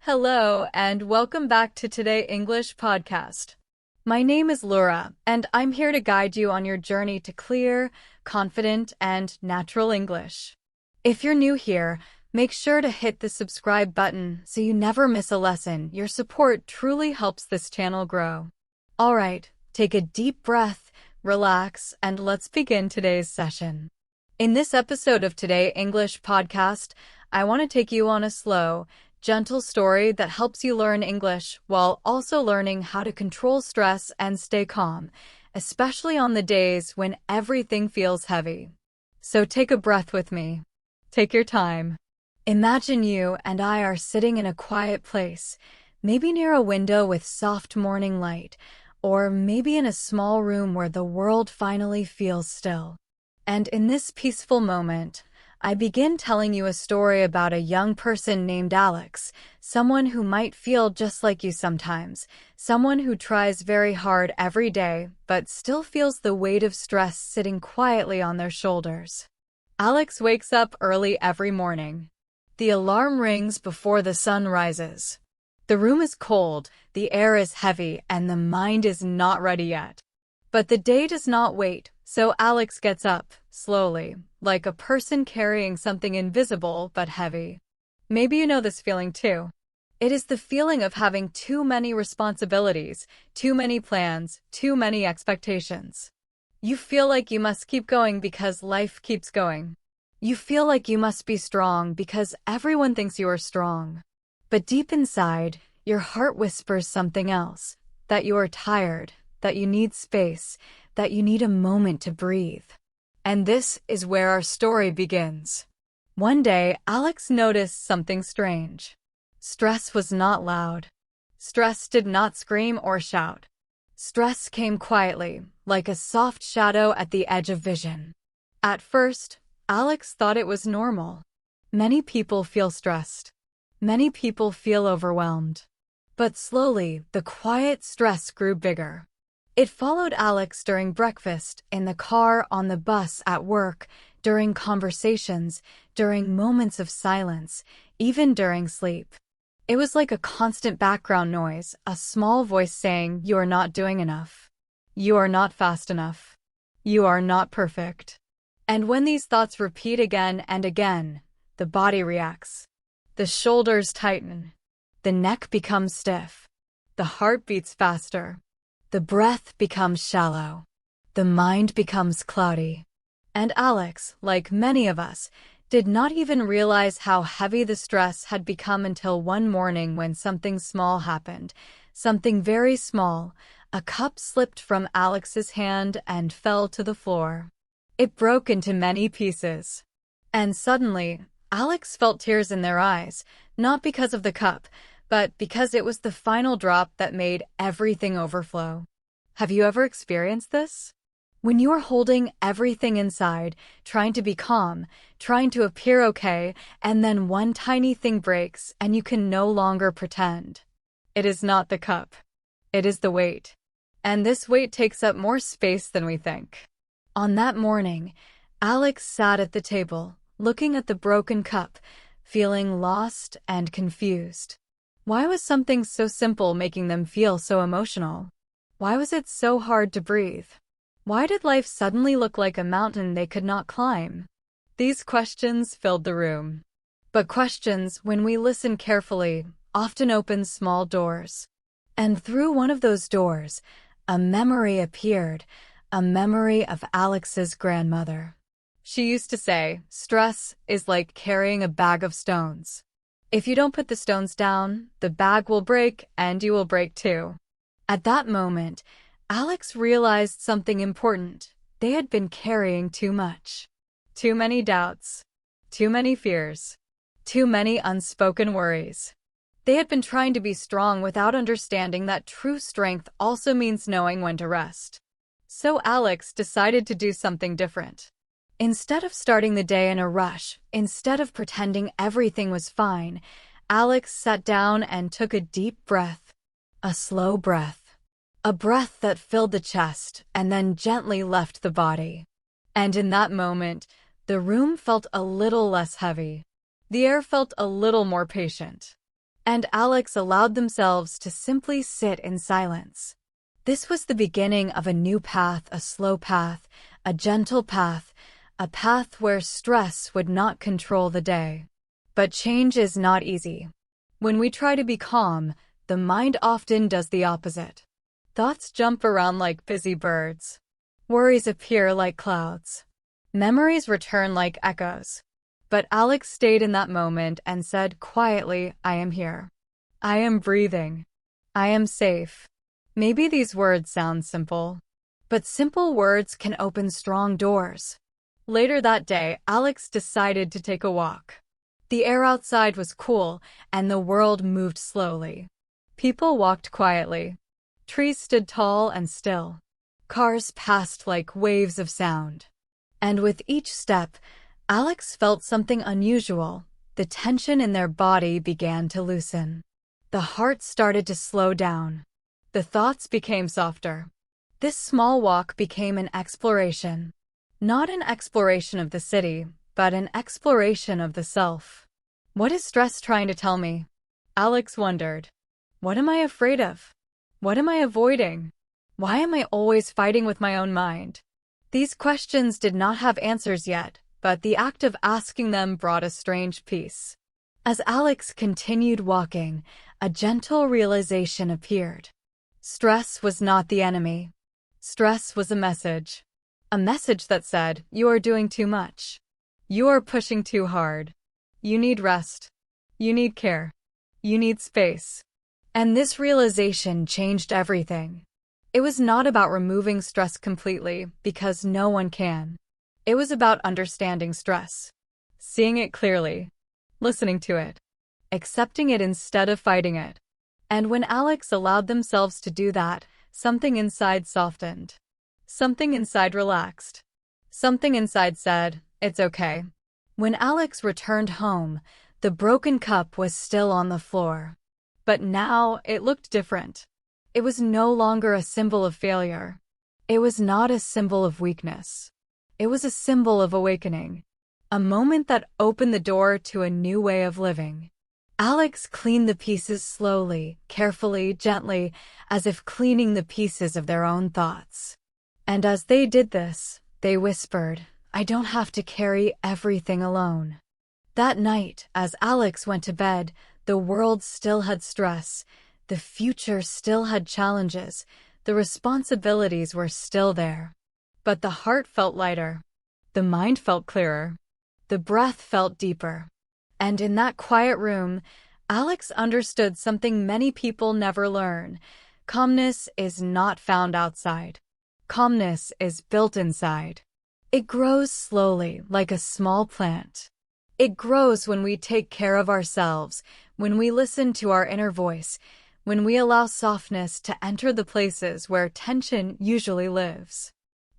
Hello, and welcome back to Today English Podcast. My name is Laura, and I'm here to guide you on your journey to clear, confident, and natural English. If you're new here, make sure to hit the subscribe button so you never miss a lesson. Your support truly helps this channel grow. All right, take a deep breath, relax, and let's begin today's session. In this episode of Today English Podcast, I want to take you on a slow, gentle story that helps you learn English while also learning how to control stress and stay calm, especially on the days when everything feels heavy. So take a breath with me. Take your time. Imagine you and I are sitting in a quiet place, maybe near a window with soft morning light, or maybe in a small room where the world finally feels still. And in this peaceful moment, I begin telling you a story about a young person named Alex, someone who might feel just like you sometimes, someone who tries very hard every day but still feels the weight of stress sitting quietly on their shoulders. Alex wakes up early every morning. The alarm rings before the sun rises. The room is cold, the air is heavy, and the mind is not ready yet. But the day does not wait, so Alex gets up, slowly, like a person carrying something invisible but heavy. Maybe you know this feeling too. It is the feeling of having too many responsibilities, too many plans, too many expectations. You feel like you must keep going because life keeps going. You feel like you must be strong because everyone thinks you are strong. But deep inside, your heart whispers something else, that you are tired, that you need space, that you need a moment to breathe. And this is where our story begins. One day, Alex noticed something strange. Stress was not loud. Stress did not scream or shout. Stress came quietly, like a soft shadow at the edge of vision. At first, Alex thought it was normal. Many people feel stressed. Many people feel overwhelmed. But slowly, the quiet stress grew bigger. It followed Alex during breakfast, in the car, on the bus, at work, during conversations, during moments of silence, even during sleep. It was like a constant background noise, a small voice saying, "You are not doing enough. You are not fast enough. You are not perfect." And when these thoughts repeat again and again, the body reacts. The shoulders tighten. The neck becomes stiff. The heart beats faster. The breath becomes shallow. The mind becomes cloudy. And Alex, like many of us, did not even realize how heavy the stress had become until one morning when something small happened. Something very small. A cup slipped from Alex's hand and fell to the floor. It broke into many pieces. And suddenly, Alex felt tears in their eyes, not because of the cup, but because it was the final drop that made everything overflow. Have you ever experienced this? When you are holding everything inside, trying to be calm, trying to appear okay, and then one tiny thing breaks and you can no longer pretend. It is not the cup. It is the weight. And this weight takes up more space than we think. On that morning, Alex sat at the table, looking at the broken cup, feeling lost and confused. Why was something so simple making them feel so emotional? Why was it so hard to breathe? Why did life suddenly look like a mountain they could not climb? These questions filled the room. But questions, when we listen carefully, often open small doors. And through one of those doors, a memory appeared, a memory of Alex's grandmother. She used to say, "Stress is like carrying a bag of stones. If you don't put the stones down, the bag will break and you will break too." At that moment, Alex realized something important. They had been carrying too much. Too many doubts. Too many fears. Too many unspoken worries. They had been trying to be strong without understanding that true strength also means knowing when to rest. So Alex decided to do something different. Instead of starting the day in a rush, instead of pretending everything was fine, Alex sat down and took a deep breath. A slow breath. A breath that filled the chest and then gently left the body. And in that moment, the room felt a little less heavy. The air felt a little more patient. and Alex allowed themselves to simply sit in silence. This was the beginning of a new path, a slow path, a gentle path, a path where stress would not control the day. But change is not easy. When we try to be calm, the mind often does the opposite. Thoughts jump around like busy birds. Worries appear like clouds. Memories return like echoes. But Alex stayed in that moment and said quietly, I am here. I am breathing. I am safe. Maybe these words sound simple, but simple words can open strong doors. Later that day, Alex decided to take a walk. The air outside was cool, and the world moved slowly. People walked quietly. Trees stood tall and still. Cars passed like waves of sound. And with each step, Alex felt something unusual. The tension in their body began to loosen. The heart started to slow down. The thoughts became softer. This small walk became an exploration. Not an exploration of the city, but an exploration of the self. What is stress trying to tell me? Alex wondered. What am I afraid of? What am I avoiding? Why am I always fighting with my own mind? These questions did not have answers yet, but the act of asking them brought a strange peace. As Alex continued walking, a gentle realization appeared. Stress was not the enemy. Stress was a message. A message that said, you are doing too much. You are pushing too hard. You need rest. You need care. You need space. And this realization changed everything. It was not about removing stress completely, because no one can. It was about understanding stress, seeing it clearly, listening to it, accepting it instead of fighting it. And when Alex allowed themselves to do that, something inside softened. Something inside relaxed. Something inside said, it's okay. When Alex returned home, the broken cup was still on the floor. But now it looked different. It was no longer a symbol of failure. It was not a symbol of weakness. It was a symbol of awakening. A moment that opened the door to a new way of living. Alex cleaned the pieces slowly, carefully, gently, as if cleaning the pieces of their own thoughts. And as they did this, they whispered, I don't have to carry everything alone. That night, as Alex went to bed, the world still had stress. The future still had challenges. The responsibilities were still there. But the heart felt lighter. The mind felt clearer. The breath felt deeper. And in that quiet room, Alex understood something many people never learn. Calmness is not found outside. Calmness is built inside. It grows slowly, like a small plant. It grows when we take care of ourselves, when we listen to our inner voice, when we allow softness to enter the places where tension usually lives.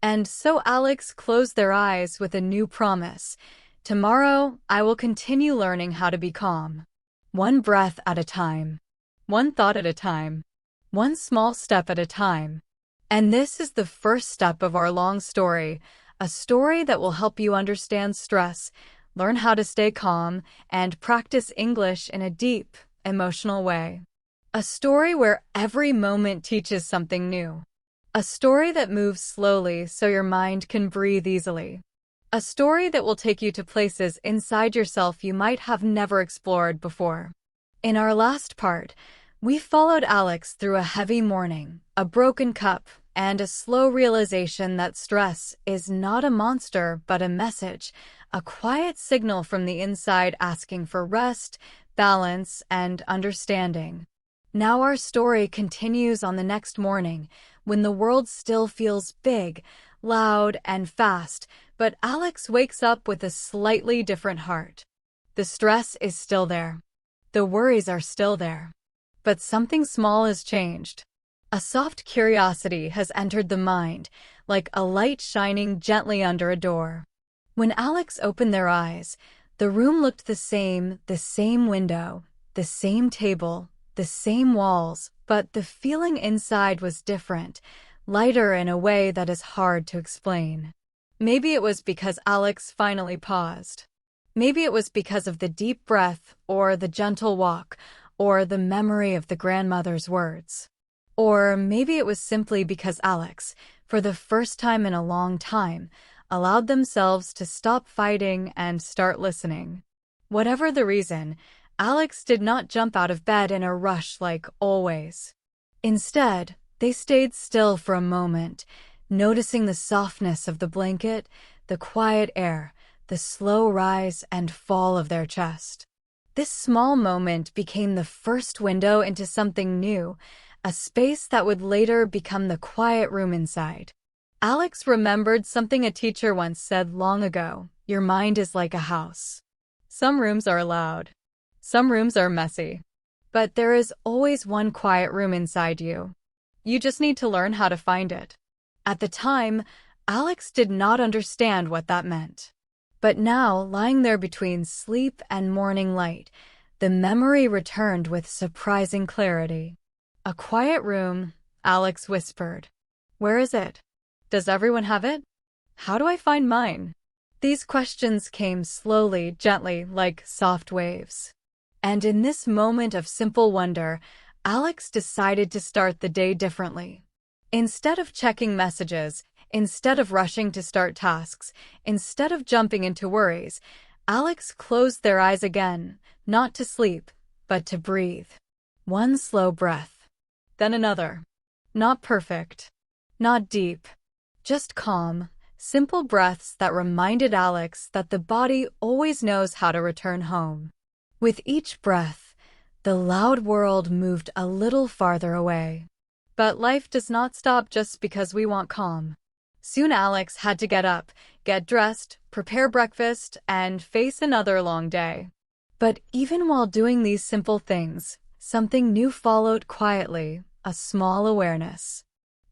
And so Alex closed their eyes with a new promise. Tomorrow, I will continue learning how to be calm. One breath at a time. One thought at a time. One small step at a time. And this is the first step of our long story, a story that will help you understand stress, learn how to stay calm, and practice English in a deep, emotional way. A story where every moment teaches something new. A story that moves slowly so your mind can breathe easily. A story that will take you to places inside yourself you might have never explored before. In our last part, we followed Alex through a heavy morning, a broken cup, and a slow realization that stress is not a monster but a message, a quiet signal from the inside asking for rest, balance, and understanding. Now our story continues on the next morning, when the world still feels big, loud, and fast, but Alex wakes up with a slightly different heart. The stress is still there. The worries are still there. But something small has changed. A soft curiosity has entered the mind, like a light shining gently under a door. When Alex opened their eyes, the room looked the same window, the same table, the same walls, but the feeling inside was different, lighter in a way that is hard to explain. Maybe it was because Alex finally paused. Maybe it was because of the deep breath or the gentle walk, or the memory of the grandmother's words. Or maybe it was simply because Alex, for the first time in a long time, allowed themselves to stop fighting and start listening. Whatever the reason, Alex did not jump out of bed in a rush like always. Instead, they stayed still for a moment, noticing the softness of the blanket, the quiet air, the slow rise and fall of their chest. This small moment became the first window into something new, a space that would later become the quiet room inside. Alex remembered something a teacher once said long ago: your mind is like a house. Some rooms are loud. Some rooms are messy. But there is always one quiet room inside you. You just need to learn how to find it. At the time, Alex did not understand what that meant. But now, lying there between sleep and morning light, the memory returned with surprising clarity. A quiet room, Alex whispered. Where is it? Does everyone have it? How do I find mine? These questions came slowly, gently, like soft waves. And in this moment of simple wonder, Alex decided to start the day differently. Instead of checking messages, instead of rushing to start tasks, instead of jumping into worries, Alex closed their eyes again, not to sleep, but to breathe. One slow breath. Then another. Not perfect. Not deep. Just calm, simple breaths that reminded Alex that the body always knows how to return home. With each breath, the loud world moved a little farther away. But life does not stop just because we want calm. Soon Alex had to get up, get dressed, prepare breakfast, and face another long day. But even while doing these simple things, something new followed quietly, a small awareness.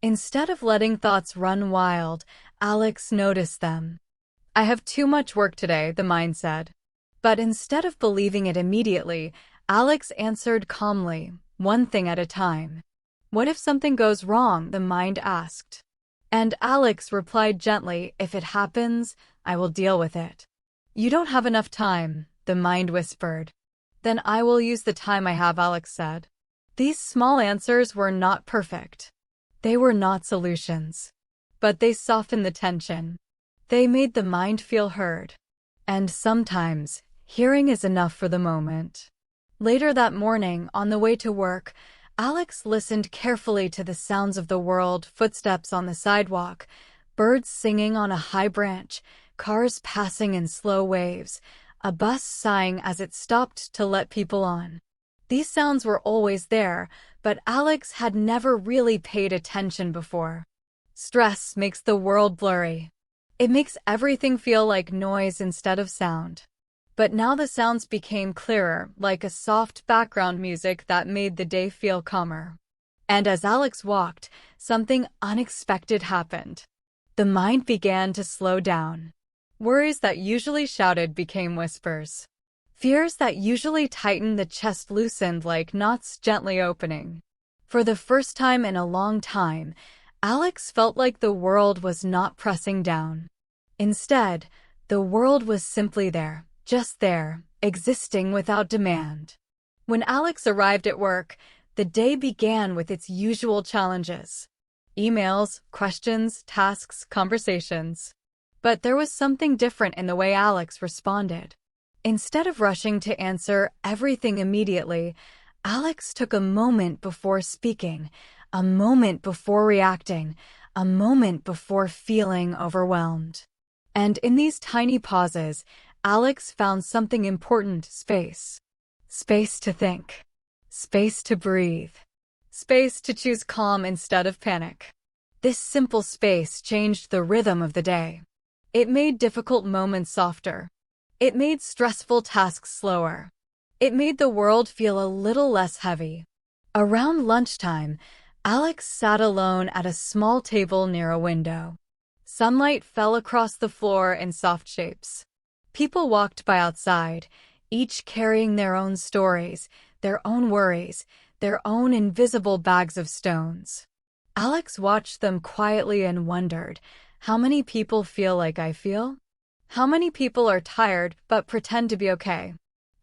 Instead of letting thoughts run wild, Alex noticed them. I have too much work today, the mind said. But instead of believing it immediately, Alex answered calmly, one thing at a time. What if something goes wrong, the mind asked. And Alex replied gently, if it happens, I will deal with it. You don't have enough time, the mind whispered. Then I will use the time I have, Alex said. These small answers were not perfect. They were not solutions. But they softened the tension. They made the mind feel heard. And sometimes, hearing is enough for the moment. Later that morning, on the way to work, Alex listened carefully to the sounds of the world, footsteps on the sidewalk, birds singing on a high branch, cars passing in slow waves, a bus sighing as it stopped to let people on. These sounds were always there, but Alex had never really paid attention before. Stress makes the world blurry. It makes everything feel like noise instead of sound. But now the sounds became clearer, like a soft background music that made the day feel calmer. And as Alex walked, something unexpected happened. The mind began to slow down. Worries that usually shouted became whispers. Fears that usually tightened the chest loosened like knots gently opening. For the first time in a long time, Alex felt like the world was not pressing down. Instead, the world was simply there, just there, existing without demand. When Alex arrived at work, the day began with its usual challenges. Emails, questions, tasks, conversations. But there was something different in the way Alex responded. Instead of rushing to answer everything immediately, Alex took a moment before speaking, a moment before reacting, a moment before feeling overwhelmed. And in these tiny pauses, Alex found something important: space. Space to think. Space to breathe. Space to choose calm instead of panic. This simple space changed the rhythm of the day. It made difficult moments softer. It made stressful tasks slower. It made the world feel a little less heavy. Around lunchtime, Alex sat alone at a small table near a window. Sunlight fell across the floor in soft shapes. People walked by outside, each carrying their own stories, their own worries, their own invisible bags of stones. Alex watched them quietly and wondered, how many people feel like I feel? How many people are tired but pretend to be okay?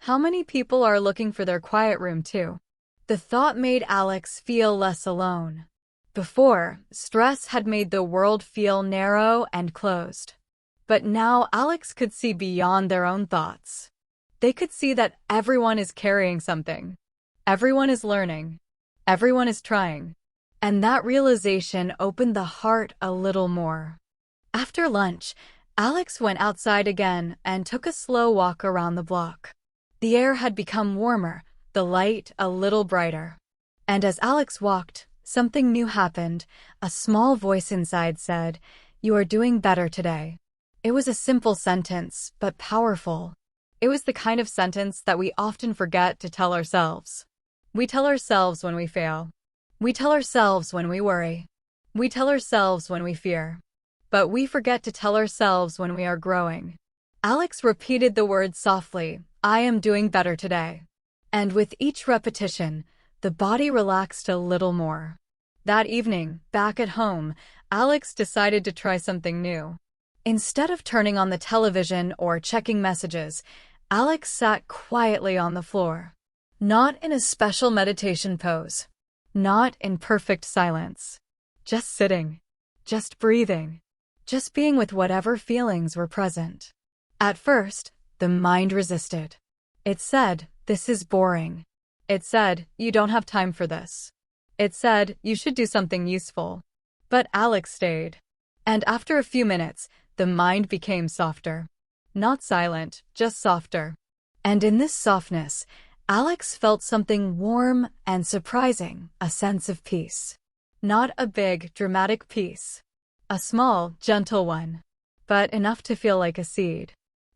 How many people are looking for their quiet room too? The thought made Alex feel less alone. Before, stress had made the world feel narrow and closed. But now Alex could see beyond their own thoughts. They could see that everyone is carrying something. Everyone is learning. Everyone is trying. And that realization opened the heart a little more. After lunch, Alex went outside again and took a slow walk around the block. The air had become warmer, the light a little brighter. And as Alex walked, something new happened. A small voice inside said, "You are doing better today." It was a simple sentence, but powerful. It was the kind of sentence that we often forget to tell ourselves. We tell ourselves when we fail. We tell ourselves when we worry. We tell ourselves when we fear. But we forget to tell ourselves when we are growing. Alex repeated the words softly, "I am doing better today." And with each repetition, the body relaxed a little more. That evening, back at home, Alex decided to try something new. Instead of turning on the television or checking messages, Alex sat quietly on the floor. Not in a special meditation pose. Not in perfect silence. Just sitting. Just breathing. Just being with whatever feelings were present. At first, the mind resisted. It said, "This is boring." It said, "You don't have time for this." It said, "You should do something useful." But Alex stayed. And after a few minutes, the mind became softer. Not silent, just softer. And in this softness, Alex felt something warm and surprising, a sense of peace. Not a big, dramatic peace. A small, gentle one. But enough to feel like a seed.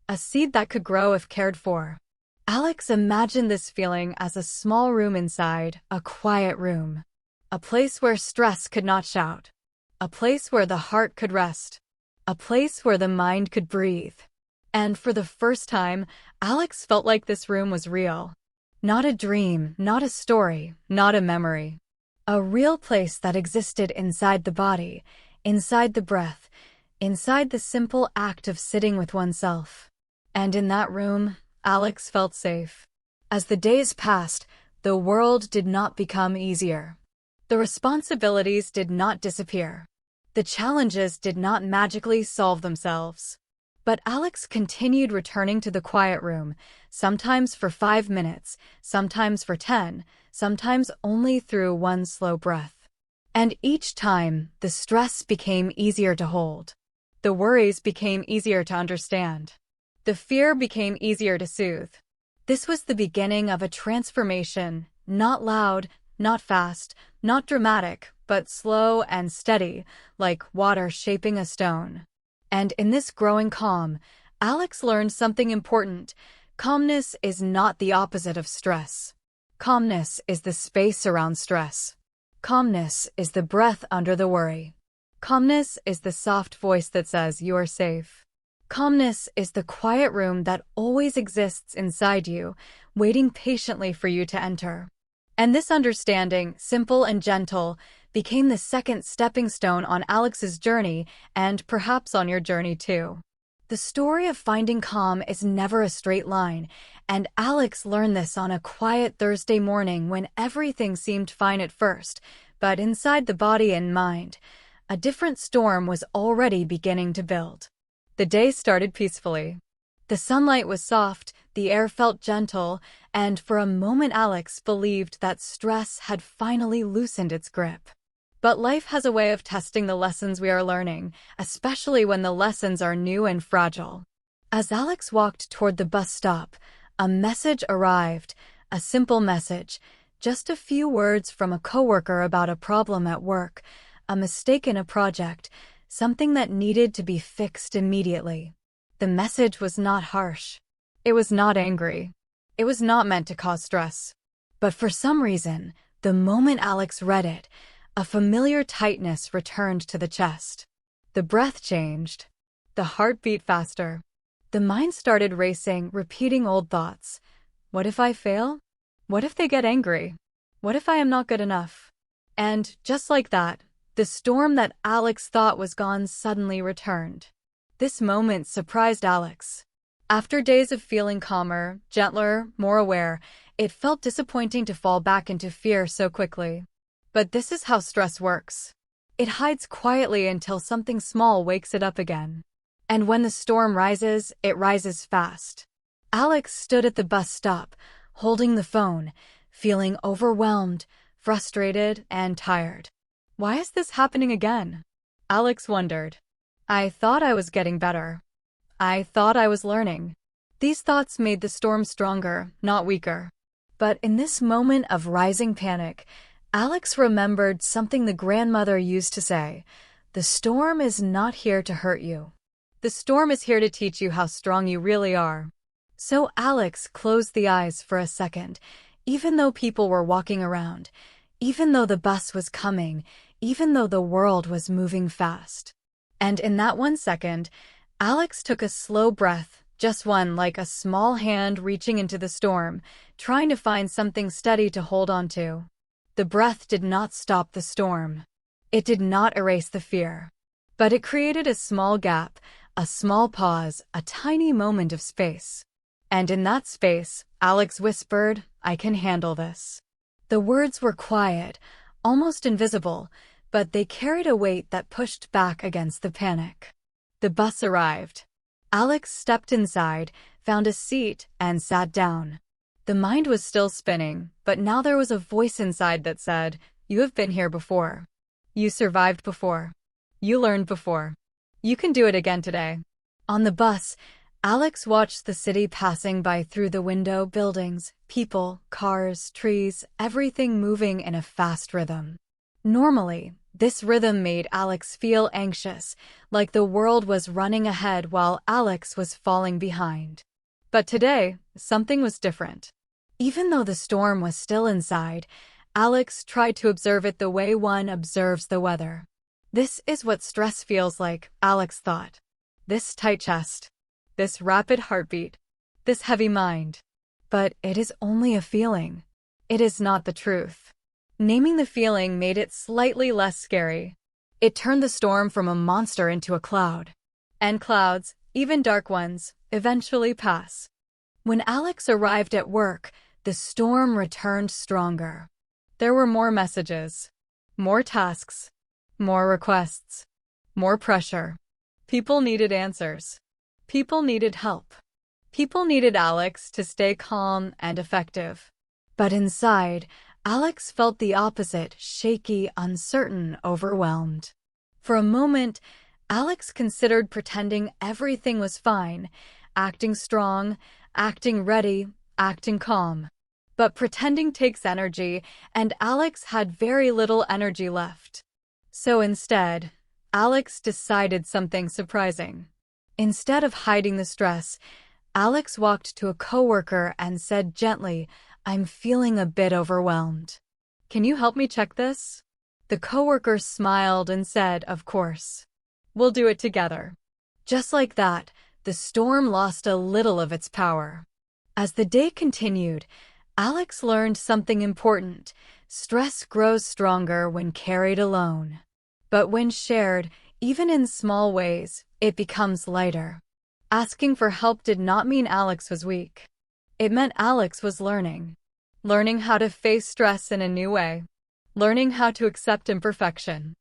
A seed that could grow if cared for. Alex imagined this feeling as a small room inside, a quiet room. A place where stress could not shout. A place where the heart could rest. A place where the mind could breathe. And for the first time, Alex felt like this room was real. Not a dream, not a story, not a memory. A real place that existed inside the body, inside the breath, inside the simple act of sitting with oneself. And in that room, Alex felt safe. As the days passed, the world did not become easier. The responsibilities did not disappear. The challenges did not magically solve themselves. But Alex continued returning to the quiet room, sometimes for 5 minutes, sometimes for 10, sometimes only through one slow breath. And each time, the stress became easier to hold. The worries became easier to understand. The fear became easier to soothe. This was the beginning of a transformation, not loud, not fast, not dramatic, but slow and steady, like water shaping a stone. And in this growing calm, Alex learned something important. Calmness is not the opposite of stress. Calmness is the space around stress. Calmness is the breath under the worry. Calmness is the soft voice that says you are safe. Calmness is the quiet room that always exists inside you, waiting patiently for you to enter. And this understanding, simple and gentle, became the second stepping stone on Alex's journey, and perhaps on your journey too. The story of finding calm is never a straight line, and Alex learned this on a quiet Thursday morning when everything seemed fine at first, but inside the body and mind, a different storm was already beginning to build. The day started peacefully. The sunlight was soft, the air felt gentle, and for a moment Alex believed that stress had finally loosened its grip. But life has a way of testing the lessons we are learning, especially when the lessons are new and fragile. As Alex walked toward the bus stop, a message arrived, a simple message, just a few words from a coworker about a problem at work, a mistake in a project, something that needed to be fixed immediately. The message was not harsh. It was not angry. It was not meant to cause stress. But for some reason, the moment Alex read it, a familiar tightness returned to the chest. The breath changed. The heart beat faster. The mind started racing, repeating old thoughts. What if I fail? What if they get angry? What if I am not good enough? And just like that, the storm that Alex thought was gone suddenly returned. This moment surprised Alex. After days of feeling calmer, gentler, more aware, it felt disappointing to fall back into fear so quickly. But this is how stress works. It hides quietly until something small wakes it up again. And when the storm rises, it rises fast. Alex stood at the bus stop, holding the phone, feeling overwhelmed, frustrated, and tired. Why is this happening again? Alex wondered. I thought I was getting better. I thought I was learning. These thoughts made the storm stronger, not weaker. But in this moment of rising panic, Alex remembered something the grandmother used to say: "The storm is not here to hurt you. The storm is here to teach you how strong you really are." So Alex closed the eyes for a second, even though people were walking around, even though the bus was coming, even though the world was moving fast. And in that 1 second, Alex took a slow breath, just one, like a small hand reaching into the storm, trying to find something steady to hold on to. The breath did not stop the storm. It did not erase the fear. But it created a small gap, a small pause, a tiny moment of space. And in that space, Alex whispered, "I can handle this." The words were quiet, almost invisible, but they carried a weight that pushed back against the panic. The bus arrived. Alex stepped inside, found a seat, and sat down. The mind was still spinning, but now there was a voice inside that said, "You have been here before. You survived before. You learned before. You can do it again today." On the bus, Alex watched the city passing by through the window: buildings, people, cars, trees, everything moving in a fast rhythm. Normally, this rhythm made Alex feel anxious, like the world was running ahead while Alex was falling behind. But today, something was different. Even though the storm was still inside, Alex tried to observe it the way one observes the weather. This is what stress feels like, Alex thought. This tight chest. This rapid heartbeat. This heavy mind. But it is only a feeling. It is not the truth. Naming the feeling made it slightly less scary. It turned the storm from a monster into a cloud. And clouds, even dark ones, eventually pass. When Alex arrived at work, the storm returned stronger. There were more messages, more tasks, more requests, more pressure. People needed answers. People needed help. People needed Alex to stay calm and effective. But inside, Alex felt the opposite: shaky, uncertain, overwhelmed. For a moment, Alex considered pretending everything was fine, acting strong, acting ready, acting calm. But pretending takes energy, and Alex had very little energy left. So instead, Alex decided something surprising. Instead of hiding the stress, Alex walked to a coworker and said gently, "I'm feeling a bit overwhelmed. Can you help me check this?" The coworker smiled and said, "Of course. We'll do it together." Just like that, the storm lost a little of its power. As the day continued, Alex learned something important: stress grows stronger when carried alone. But when shared, even in small ways, it becomes lighter. Asking for help did not mean Alex was weak. It meant Alex was learning. Learning how to face stress in a new way. Learning how to accept imperfection.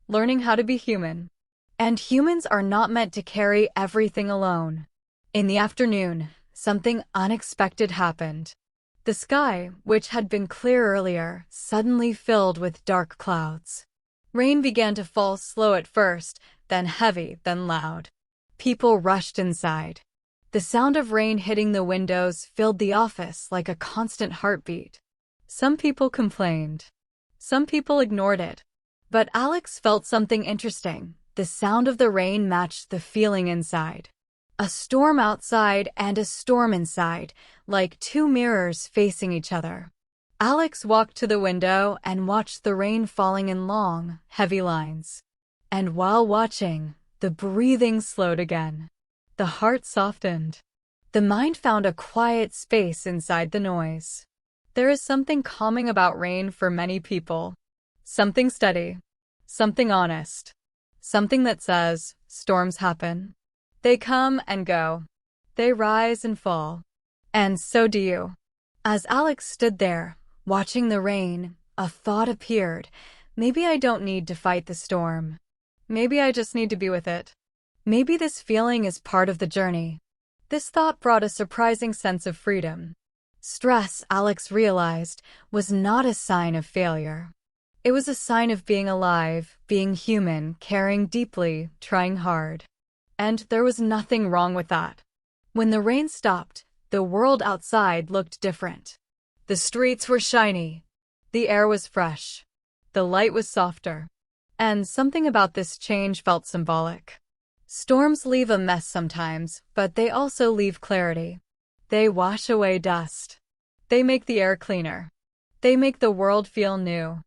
Learning how to be human. And humans are not meant to carry everything alone. In the afternoon, something unexpected happened. The sky, which had been clear earlier, suddenly filled with dark clouds. Rain began to fall, slow at first, then heavy, then loud. People rushed inside. The sound of rain hitting the windows filled the office like a constant heartbeat. Some people complained. Some people ignored it. But Alex felt something interesting. The sound of the rain matched the feeling inside. A storm outside and a storm inside, like two mirrors facing each other. Alex walked to the window and watched the rain falling in long, heavy lines. And while watching, the breathing slowed again. The heart softened. The mind found a quiet space inside the noise. There is something calming about rain for many people. Something steady. Something honest. Something that says, storms happen. They come and go. They rise and fall. And so do you. As Alex stood there, watching the rain, a thought appeared. Maybe I don't need to fight the storm. Maybe I just need to be with it. Maybe this feeling is part of the journey. This thought brought a surprising sense of freedom. Stress, Alex realized, was not a sign of failure. It was a sign of being alive, being human, caring deeply, trying hard. And there was nothing wrong with that. When the rain stopped, the world outside looked different. The streets were shiny. The air was fresh. The light was softer. And something about this change felt symbolic. Storms leave a mess sometimes, but they also leave clarity. They wash away dust. They make the air cleaner. They make the world feel new.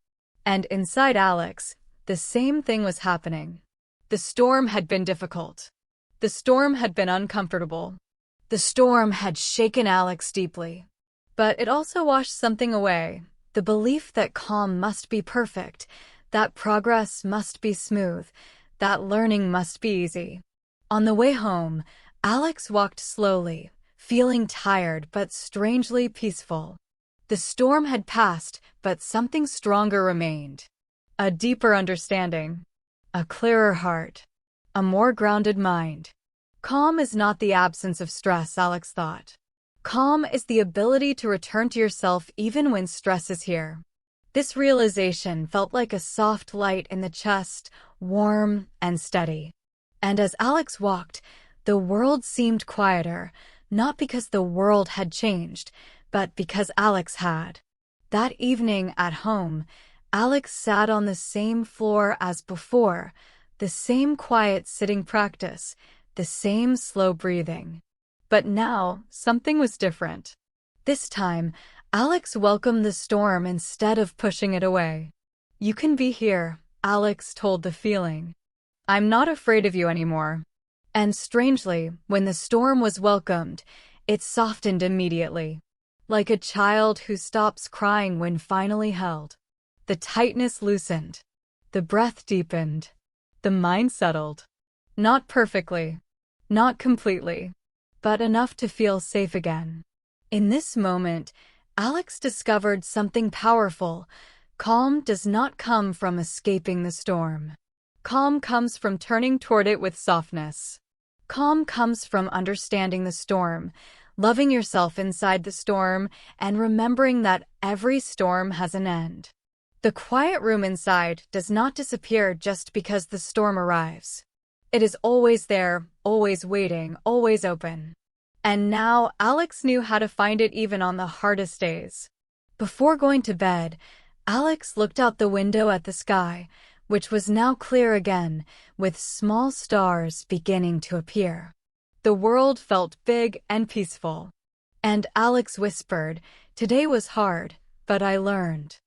And inside Alex, the same thing was happening. The storm had been difficult. The storm had been uncomfortable. The storm had shaken Alex deeply. But it also washed something away, the belief that calm must be perfect, that progress must be smooth, that learning must be easy. On the way home, Alex walked slowly, feeling tired but strangely peaceful. The storm had passed, but something stronger remained. A deeper understanding, a clearer heart, a more grounded mind. Calm is not the absence of stress, Alex thought. Calm is the ability to return to yourself even when stress is here. This realization felt like a soft light in the chest, warm and steady. And as Alex walked, the world seemed quieter, not because the world had changed, but because Alex had. That evening at home, Alex sat on the same floor as before, the same quiet sitting practice, the same slow breathing. But now, something was different. This time, Alex welcomed the storm instead of pushing it away. "You can be here," Alex told the feeling. "I'm not afraid of you anymore." And strangely, when the storm was welcomed, it softened immediately. Like a child who stops crying when finally held. The tightness loosened. The breath deepened. The mind settled. Not perfectly. Not completely. But enough to feel safe again. In this moment, Alex discovered something powerful. Calm does not come from escaping the storm. Calm comes from turning toward it with softness. Calm comes from understanding the storm, loving yourself inside the storm, and remembering that every storm has an end. The quiet room inside does not disappear just because the storm arrives. It is always there, always waiting, always open. And now Alex knew how to find it even on the hardest days. Before going to bed, Alex looked out the window at the sky, which was now clear again, with small stars beginning to appear. The world felt big and peaceful. And Alex whispered, "Today was hard, but I learned.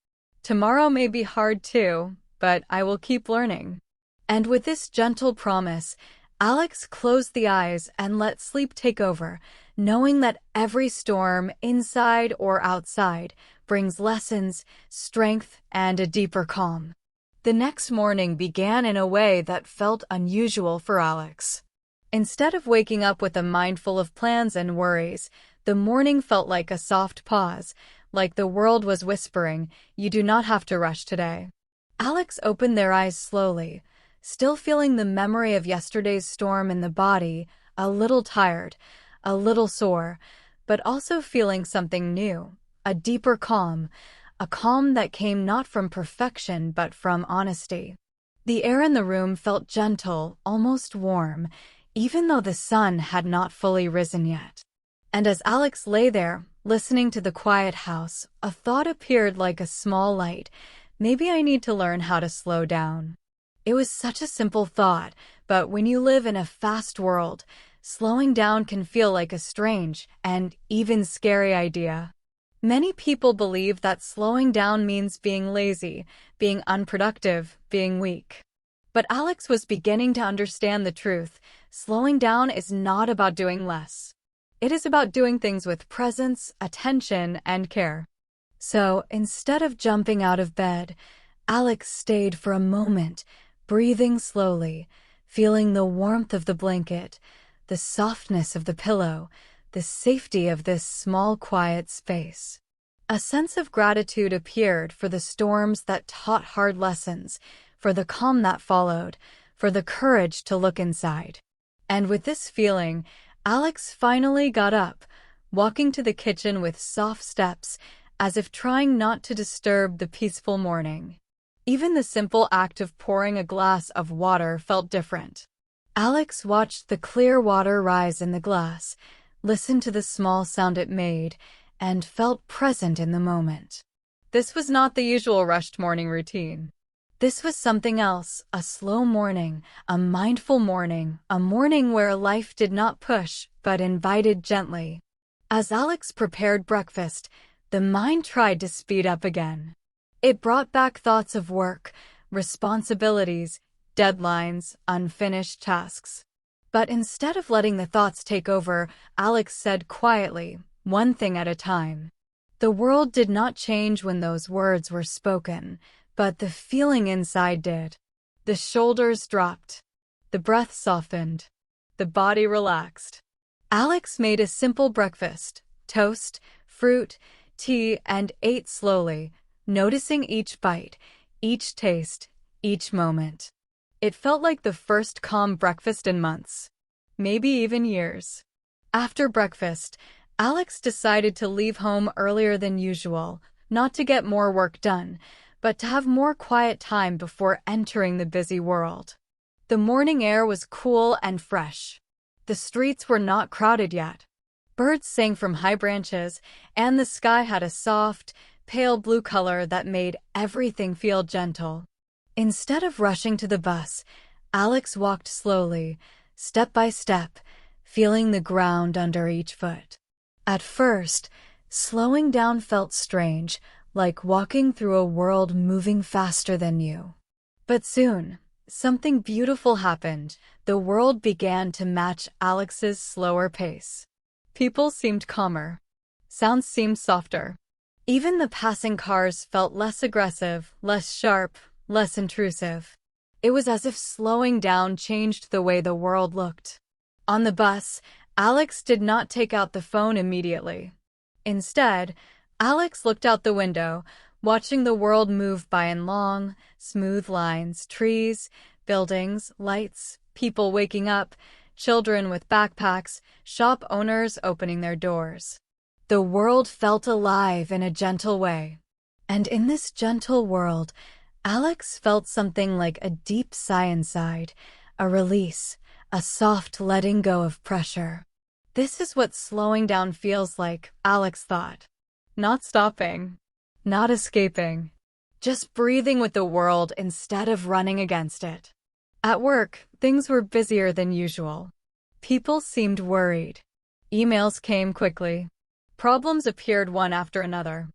Tomorrow may be hard too, but I will keep learning." And with this gentle promise, Alex closed the eyes and let sleep take over, knowing that every storm, inside or outside, brings lessons, strength, and a deeper calm. The next morning began in a way that felt unusual for Alex. Instead of waking up with a mind full of plans and worries, the morning felt like a soft pause, like the world was whispering, "You do not have to rush today." Alex opened their eyes slowly, still feeling the memory of yesterday's storm in the body, a little tired, a little sore, but also feeling something new, a deeper calm, a calm that came not from perfection but from honesty. The air in the room felt gentle, almost warm, even though the sun had not fully risen yet. And as Alex lay there, listening to the quiet house, a thought appeared like a small light. Maybe I need to learn how to slow down. It was such a simple thought, but when you live in a fast world, slowing down can feel like a strange and even scary idea. Many people believe that slowing down means being lazy, being unproductive, being weak. But Alex was beginning to understand the truth. Slowing down is not about doing less. It is about doing things with presence, attention, and care. So, instead of jumping out of bed, Alex stayed for a moment, breathing slowly, feeling the warmth of the blanket, the softness of the pillow, the safety of this small, quiet space. A sense of gratitude appeared for the storms that taught hard lessons, for the calm that followed, for the courage to look inside. And with this feeling, Alex finally got up, walking to the kitchen with soft steps, as if trying not to disturb the peaceful morning. Even the simple act of pouring a glass of water felt different. Alex watched the clear water rise in the glass, listened to the small sound it made, and felt present in the moment. This was not the usual rushed morning routine. This was something else, a slow morning, a mindful morning, a morning where life did not push, but invited gently. As Alex prepared breakfast, the mind tried to speed up again. It brought back thoughts of work, responsibilities, deadlines, unfinished tasks. But instead of letting the thoughts take over, Alex said quietly, one thing at a time. The world did not change when those words were spoken, but the feeling inside did. The shoulders dropped. The breath softened. The body relaxed. Alex made a simple breakfast, toast, fruit, tea, and ate slowly, noticing each bite, each taste, each moment. It felt like the first calm breakfast in months, maybe even years. After breakfast, Alex decided to leave home earlier than usual, not to get more work done, but to have more quiet time before entering the busy world. The morning air was cool and fresh. The streets were not crowded yet. Birds sang from high branches, and the sky had a soft, pale blue color that made everything feel gentle. Instead of rushing to the bus, Alex walked slowly, step by step, feeling the ground under each foot. At first, slowing down felt strange, like walking through a world moving faster than you. But soon, something beautiful happened. The world began to match Alex's slower pace. People seemed calmer. Sounds seemed softer. Even the passing cars felt less aggressive, less sharp, less intrusive. It was as if slowing down changed the way the world looked. On the bus, Alex did not take out the phone immediately. Instead, Alex looked out the window, watching the world move by in long, smooth lines, trees, buildings, lights, people waking up, children with backpacks, shop owners opening their doors. The world felt alive in a gentle way. And in this gentle world, Alex felt something like a deep sigh inside, a release, a soft letting go of pressure. This is what slowing down feels like, Alex thought. Not stopping, not escaping, just breathing with the world instead of running against it. At work, things were busier than usual. People seemed worried. Emails came quickly. Problems appeared one after another.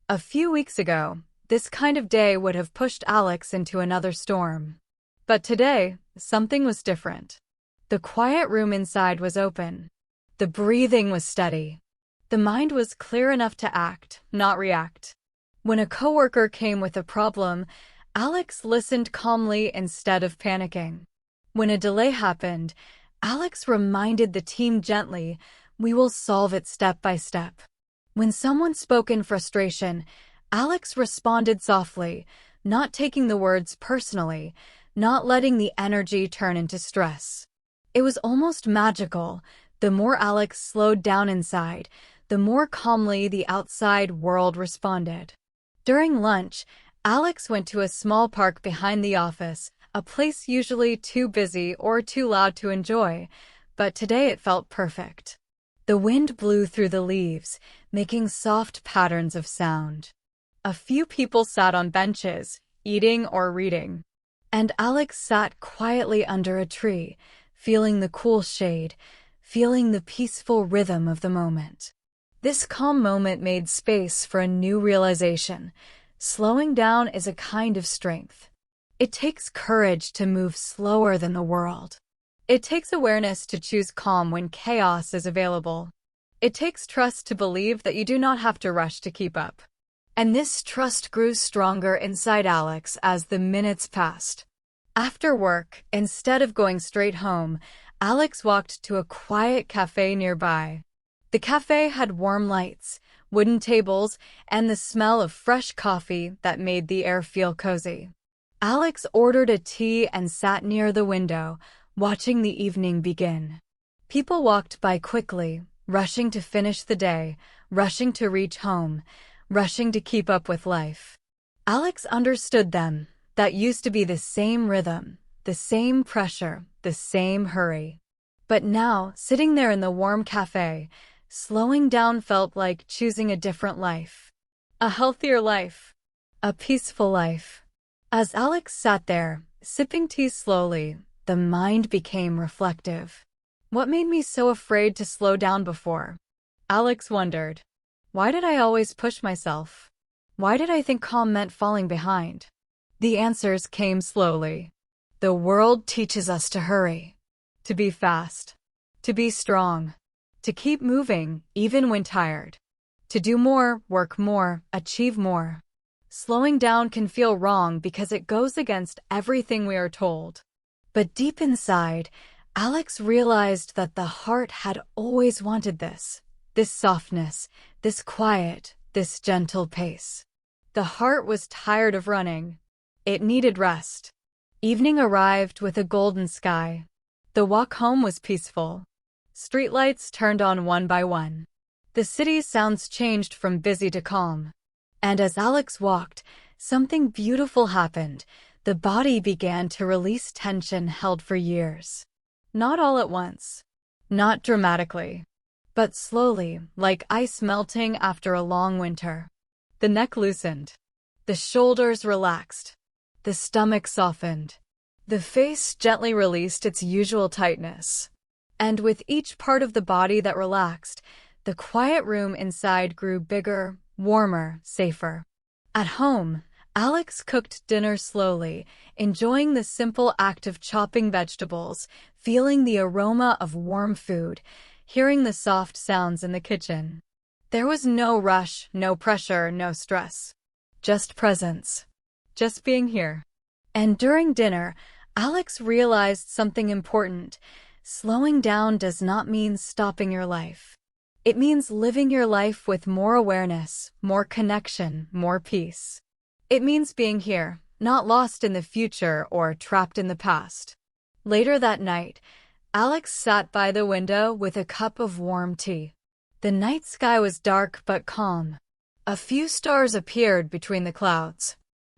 A few weeks ago, this kind of day would have pushed Alex into another storm. But today, something was different. The quiet room inside was open. The breathing was steady. The mind was clear enough to act, not react. When a coworker came with a problem, Alex listened calmly instead of panicking. When a delay happened, Alex reminded the team gently, "We will solve it step by step." When someone spoke in frustration, Alex responded softly, not taking the words personally, not letting the energy turn into stress. It was almost magical. The more Alex slowed down inside, the more calmly the outside world responded. During lunch, Alex went to a small park behind the office, a place usually too busy or too loud to enjoy, but today it felt perfect. The wind blew through the leaves, making soft patterns of sound. A few people sat on benches, eating or reading. And Alex sat quietly under a tree, feeling the cool shade, feeling the peaceful rhythm of the moment. This calm moment made space for a new realization. Slowing down is a kind of strength. It takes courage to move slower than the world. It takes awareness to choose calm when chaos is available. It takes trust to believe that you do not have to rush to keep up. And this trust grew stronger inside Alex as the minutes passed. After work, instead of going straight home, Alex walked to a quiet cafe nearby. The cafe had warm lights, wooden tables, and the smell of fresh coffee that made the air feel cozy. Alex ordered a tea and sat near the window, watching the evening begin. People walked by quickly, rushing to finish the day, rushing to reach home, rushing to keep up with life. Alex understood them. That used to be the same rhythm, the same pressure, the same hurry. But now, sitting there in the warm cafe, slowing down felt like choosing a different life. A healthier life. A peaceful life. As Alex sat there, sipping tea slowly, the mind became reflective. What made me so afraid to slow down before? Alex wondered. Why did I always push myself? Why did I think calm meant falling behind? The answers came slowly. The world teaches us to hurry, to be fast, to be strong, to keep moving even when tired, to do more, work more, achieve more. Slowing down can feel wrong because it goes against everything we are told. But deep inside, Alex realized that the heart had always wanted this softness, this quiet, this gentle pace. The heart was tired of running. It needed rest. Evening arrived with a golden sky. The walk home was peaceful. Streetlights turned on one by one. The city's sounds changed from busy to calm. And as Alex walked, something beautiful happened. The body began to release tension held for years. Not all at once. Not dramatically. But slowly, like ice melting after a long winter. The neck loosened. The shoulders relaxed. The stomach softened. The face gently released its usual tightness. And with each part of the body that relaxed, the quiet room inside grew bigger, warmer, safer. At home, Alex cooked dinner slowly, enjoying the simple act of chopping vegetables, feeling the aroma of warm food, hearing the soft sounds in the kitchen. There was no rush, no pressure, no stress. Just presence. Just being here. And during dinner, Alex realized something important. Slowing down does not mean stopping your life. It means living your life with more awareness, more connection, more peace. It means being here, not lost in the future or trapped in the past. Later that night, Alex sat by the window with a cup of warm tea. The night sky was dark but calm. A few stars appeared between the clouds.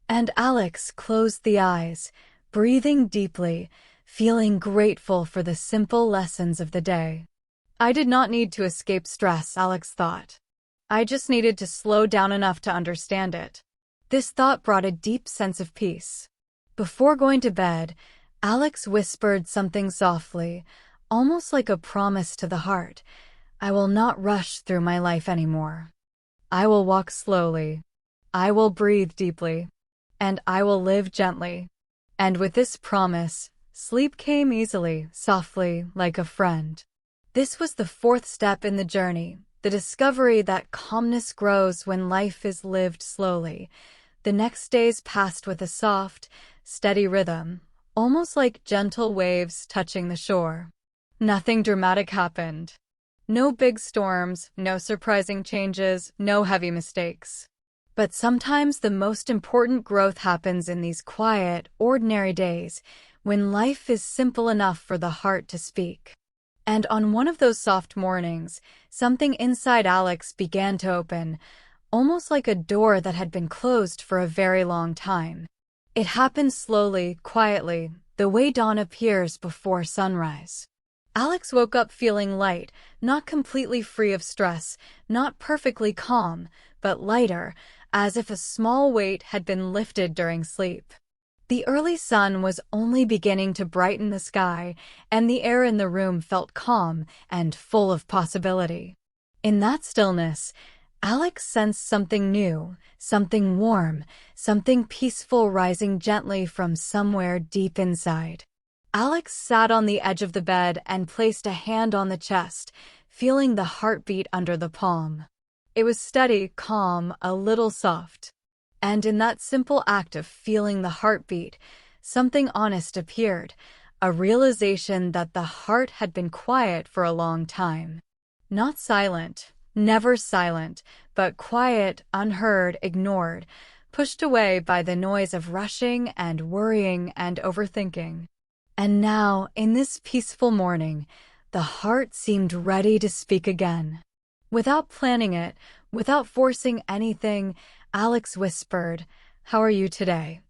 And Alex closed the eyes, breathing deeply, feeling grateful for the simple lessons of the day. I did not need to escape stress, Alex thought. I just needed to slow down enough to understand it. This thought brought a deep sense of peace. Before going to bed, Alex whispered something softly, almost like a promise to the heart. I will not rush through my life anymore. I will walk slowly. I will breathe deeply. And I will live gently. And with this promise, sleep came easily, softly, like a friend. This was the fourth step in the journey, the discovery that calmness grows when life is lived slowly. The next days passed with a soft, steady rhythm, almost like gentle waves touching the shore. Nothing dramatic happened. No big storms, no surprising changes, no heavy mistakes. But sometimes the most important growth happens in these quiet, ordinary days, when life is simple enough for the heart to speak. And on one of those soft mornings, something inside Alex began to open, almost like a door that had been closed for a very long time. It happened slowly, quietly, the way dawn appears before sunrise. Alex woke up feeling light, not completely free of stress, not perfectly calm, but lighter, as if a small weight had been lifted during sleep. The early sun was only beginning to brighten the sky, and the air in the room felt calm and full of possibility. In that stillness, Alex sensed something new, something warm, something peaceful rising gently from somewhere deep inside. Alex sat on the edge of the bed and placed a hand on the chest, feeling the heartbeat under the palm. It was steady, calm, a little soft. And in that simple act of feeling the heartbeat, something honest appeared, a realization that the heart had been quiet for a long time. Not silent, never silent, but quiet, unheard, ignored, pushed away by the noise of rushing and worrying and overthinking. And now, in this peaceful morning, the heart seemed ready to speak again. Without planning it, without forcing anything, Alex whispered, "How are you today?"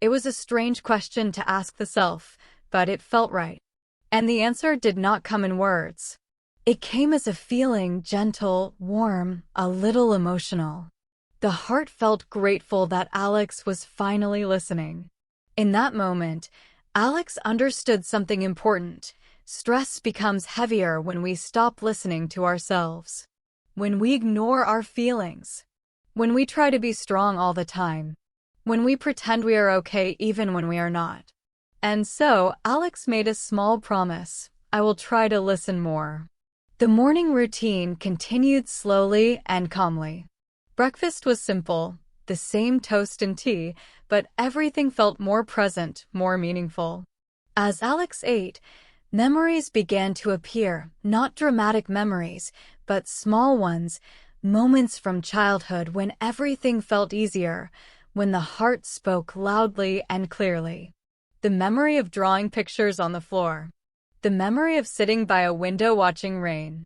It was a strange question to ask the self, but it felt right. And the answer did not come in words. It came as a feeling, gentle, warm, a little emotional. The heart felt grateful that Alex was finally listening. In that moment, Alex understood something important. Stress becomes heavier when we stop listening to ourselves. When we ignore our feelings. When we try to be strong all the time. When we pretend we are okay even when we are not. And so, Alex made a small promise: I will try to listen more. The morning routine continued slowly and calmly. Breakfast was simple, the same toast and tea, but everything felt more present, more meaningful. As Alex ate, memories began to appear, not dramatic memories, but small ones, moments from childhood when everything felt easier, when the heart spoke loudly and clearly. The memory of drawing pictures on the floor. The memory of sitting by a window watching rain.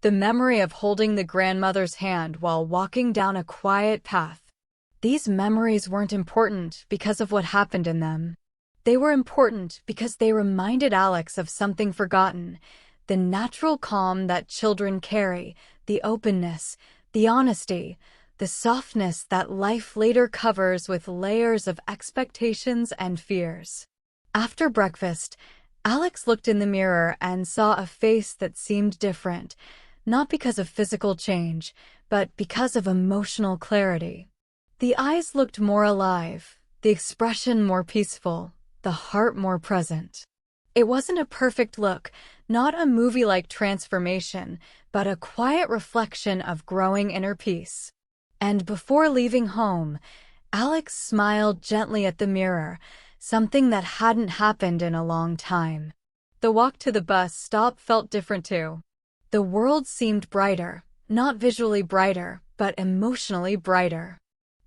The memory of holding the grandmother's hand while walking down a quiet path. These memories weren't important because of what happened in them. They were important because they reminded Alex of something forgotten, the natural calm that children carry, the openness, the honesty, the softness that life later covers with layers of expectations and fears. After breakfast, Alex looked in the mirror and saw a face that seemed different, not because of physical change, but because of emotional clarity. The eyes looked more alive, the expression more peaceful, the heart more present. It wasn't a perfect look, not a movie-like transformation, but a quiet reflection of growing inner peace. And before leaving home, Alex smiled gently at the mirror, something that hadn't happened in a long time. The walk to the bus stop felt different too. The world seemed brighter, not visually brighter, but emotionally brighter.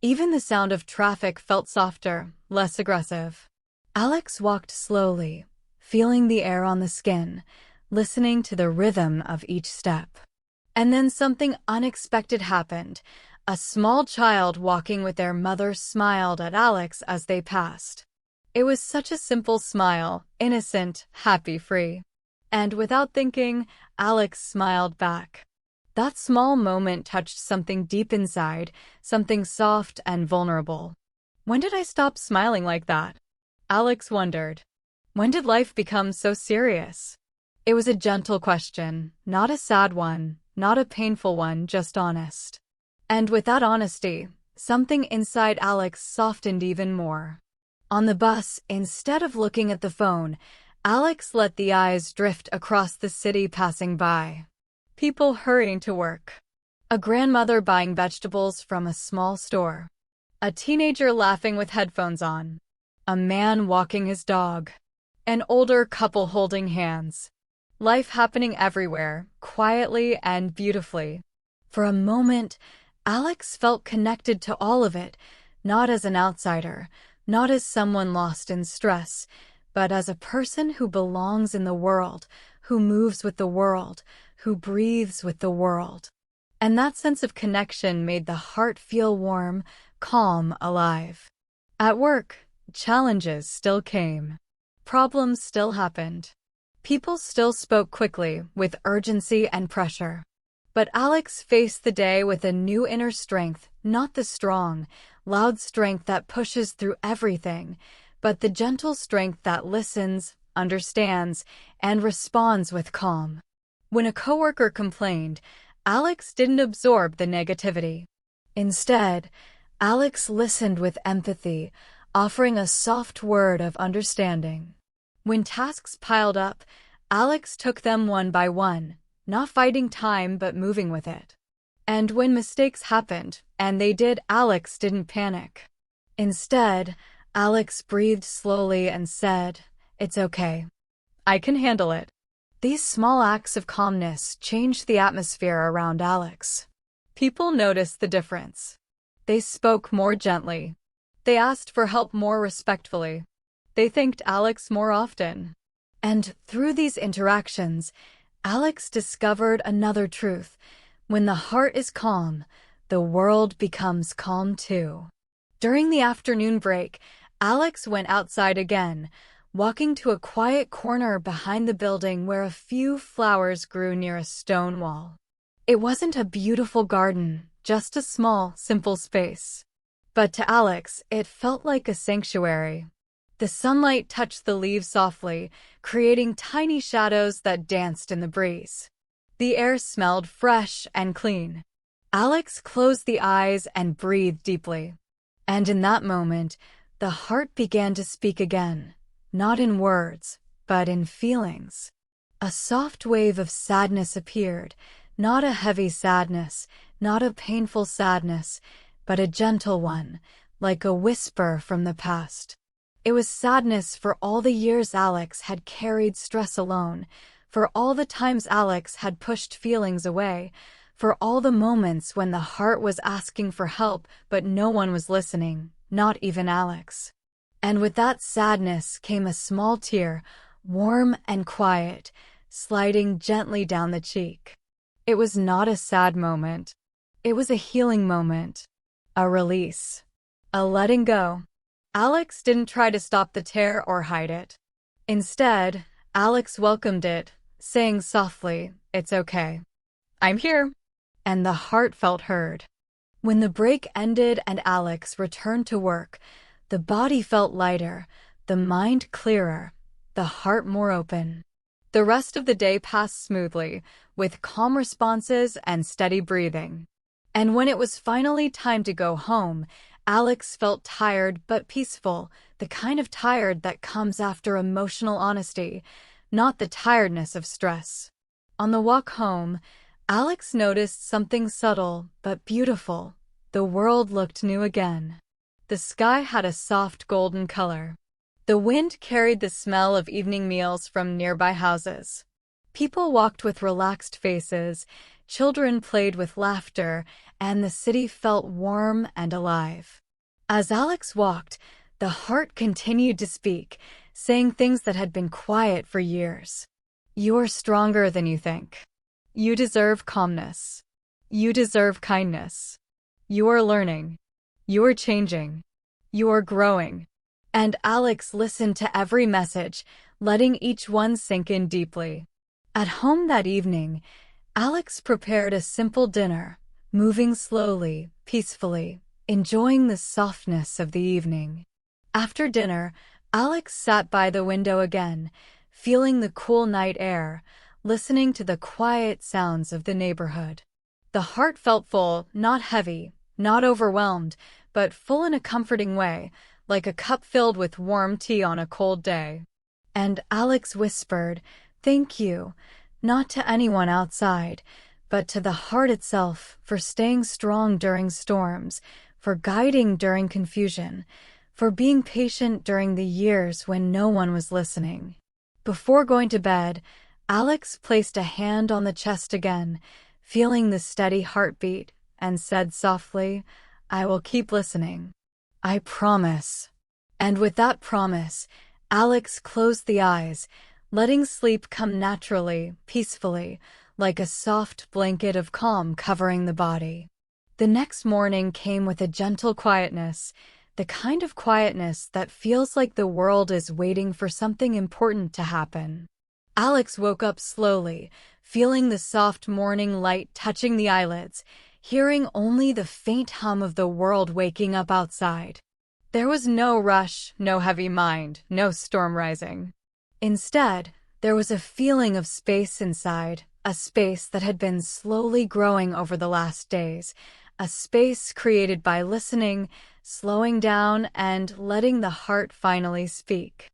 Even the sound of traffic felt softer, less aggressive. Alex walked slowly, feeling the air on the skin, listening to the rhythm of each step. And then something unexpected happened. A small child walking with their mother smiled at Alex as they passed. It was such a simple smile, innocent, happy, free. And without thinking, Alex smiled back. That small moment touched something deep inside, something soft and vulnerable. When did I stop smiling like that? Alex wondered. When did life become so serious? It was a gentle question, not a sad one, not a painful one, just honest. And with that honesty, something inside Alex softened even more. On the bus, instead of looking at the phone, Alex let the eyes drift across the city passing by. People hurrying to work. A grandmother buying vegetables from a small store. A teenager laughing with headphones on. A man walking his dog. An older couple holding hands. Life happening everywhere, quietly and beautifully. For a moment, Alex felt connected to all of it, not as an outsider, not as someone lost in stress, but as a person who belongs in the world, who moves with the world, who breathes with the world. And that sense of connection made the heart feel warm, calm, alive. At work, challenges still came. Problems still happened. People still spoke quickly, with urgency and pressure. But Alex faced the day with a new inner strength, not the strong, loud strength that pushes through everything, but the gentle strength that listens, understands, and responds with calm. When a coworker complained, Alex didn't absorb the negativity. Instead, Alex listened with empathy, offering a soft word of understanding. When tasks piled up, Alex took them one by one, not fighting time but moving with it. And when mistakes happened, and they did, Alex didn't panic. Instead, Alex breathed slowly and said, "It's okay. I can handle it. These small acts of calmness changed the atmosphere around Alex. People noticed the difference. They spoke more gently. They asked for help more respectfully. They thanked Alex more often. And through these interactions, Alex discovered another truth. When the heart is calm, the world becomes calm too. During the afternoon break, Alex went outside again, walking to a quiet corner behind the building where a few flowers grew near a stone wall. It wasn't a beautiful garden, just a small, simple space. But to Alex, it felt like a sanctuary. The sunlight touched the leaves softly, creating tiny shadows that danced in the breeze. The air smelled fresh and clean. Alex closed the eyes and breathed deeply. And in that moment, the heart began to speak again, not in words, but in feelings. A soft wave of sadness appeared, not a heavy sadness, not a painful sadness, but a gentle one, like a whisper from the past. It was sadness for all the years Alex had carried stress alone, for all the times Alex had pushed feelings away, for all the moments when the heart was asking for help but no one was listening, not even Alex. And with that sadness came a small tear, warm and quiet, sliding gently down the cheek. It was not a sad moment. It was a healing moment, a release, a letting go. Alex didn't try to stop the tear or hide it. Instead, Alex welcomed it, saying softly, "It's okay. I'm here." And the heart felt heard. When the break ended and Alex returned to work, the body felt lighter, the mind clearer, the heart more open. The rest of the day passed smoothly, with calm responses and steady breathing. And when it was finally time to go home, Alex felt tired but peaceful, the kind of tired that comes after emotional honesty, not the tiredness of stress. On the walk home, Alex noticed something subtle but beautiful. The world looked new again. The sky had a soft golden color. The wind carried the smell of evening meals from nearby houses. People walked with relaxed faces, children played with laughter, and the city felt warm and alive. As Alex walked, the heart continued to speak, saying things that had been quiet for years. You are stronger than you think. You deserve calmness. You deserve kindness. You are learning. You are changing. You are growing. And Alex listened to every message, letting each one sink in deeply. At home that evening, Alex prepared a simple dinner, moving slowly, peacefully, enjoying the softness of the evening. After dinner, Alex sat by the window again, feeling the cool night air, listening to the quiet sounds of the neighborhood. The heart felt full, not heavy, not overwhelmed, but full in a comforting way, like a cup filled with warm tea on a cold day. And Alex whispered, "Thank you," not to anyone outside, but to the heart itself for staying strong during storms, for guiding during confusion, for being patient during the years when no one was listening. Before going to bed, Alex placed a hand on the chest again, feeling the steady heartbeat, and said softly, "I will keep listening. I promise." And with that promise, Alex closed the eyes, letting sleep come naturally, peacefully, like a soft blanket of calm covering the body. The next morning came with a gentle quietness, the kind of quietness that feels like the world is waiting for something important to happen. Alex woke up slowly, feeling the soft morning light touching the eyelids, hearing only the faint hum of the world waking up outside. There was no rush, no heavy mind, no storm rising. Instead, there was a feeling of space inside, a space that had been slowly growing over the last days, a space created by listening, slowing down, and letting the heart finally speak.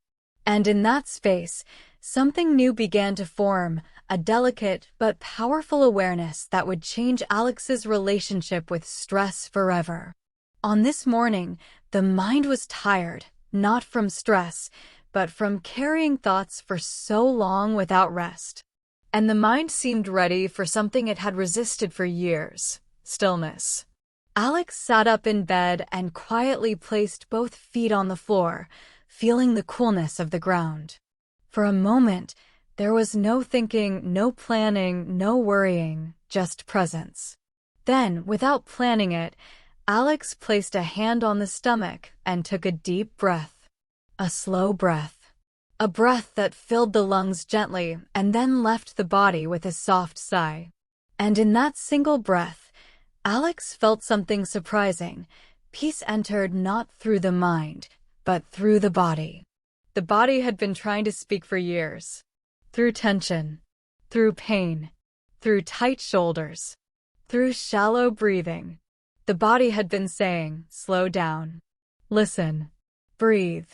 And in that space, something new began to form, a delicate but powerful awareness that would change Alex's relationship with stress forever. On this morning, the mind was tired, not from stress, but from carrying thoughts for so long without rest. And the mind seemed ready for something it had resisted for years: stillness. Alex sat up in bed and quietly placed both feet on the floor, feeling the coolness of the ground. For a moment, there was no thinking, no planning, no worrying, just presence. Then, without planning it, Alex placed a hand on the stomach and took a deep breath. A slow breath. A breath that filled the lungs gently and then left the body with a soft sigh. And in that single breath, Alex felt something surprising. Peace entered not through the mind, but through the body. The body had been trying to speak for years. Through tension, through pain, through tight shoulders, through shallow breathing. The body had been saying, slow down, listen, breathe.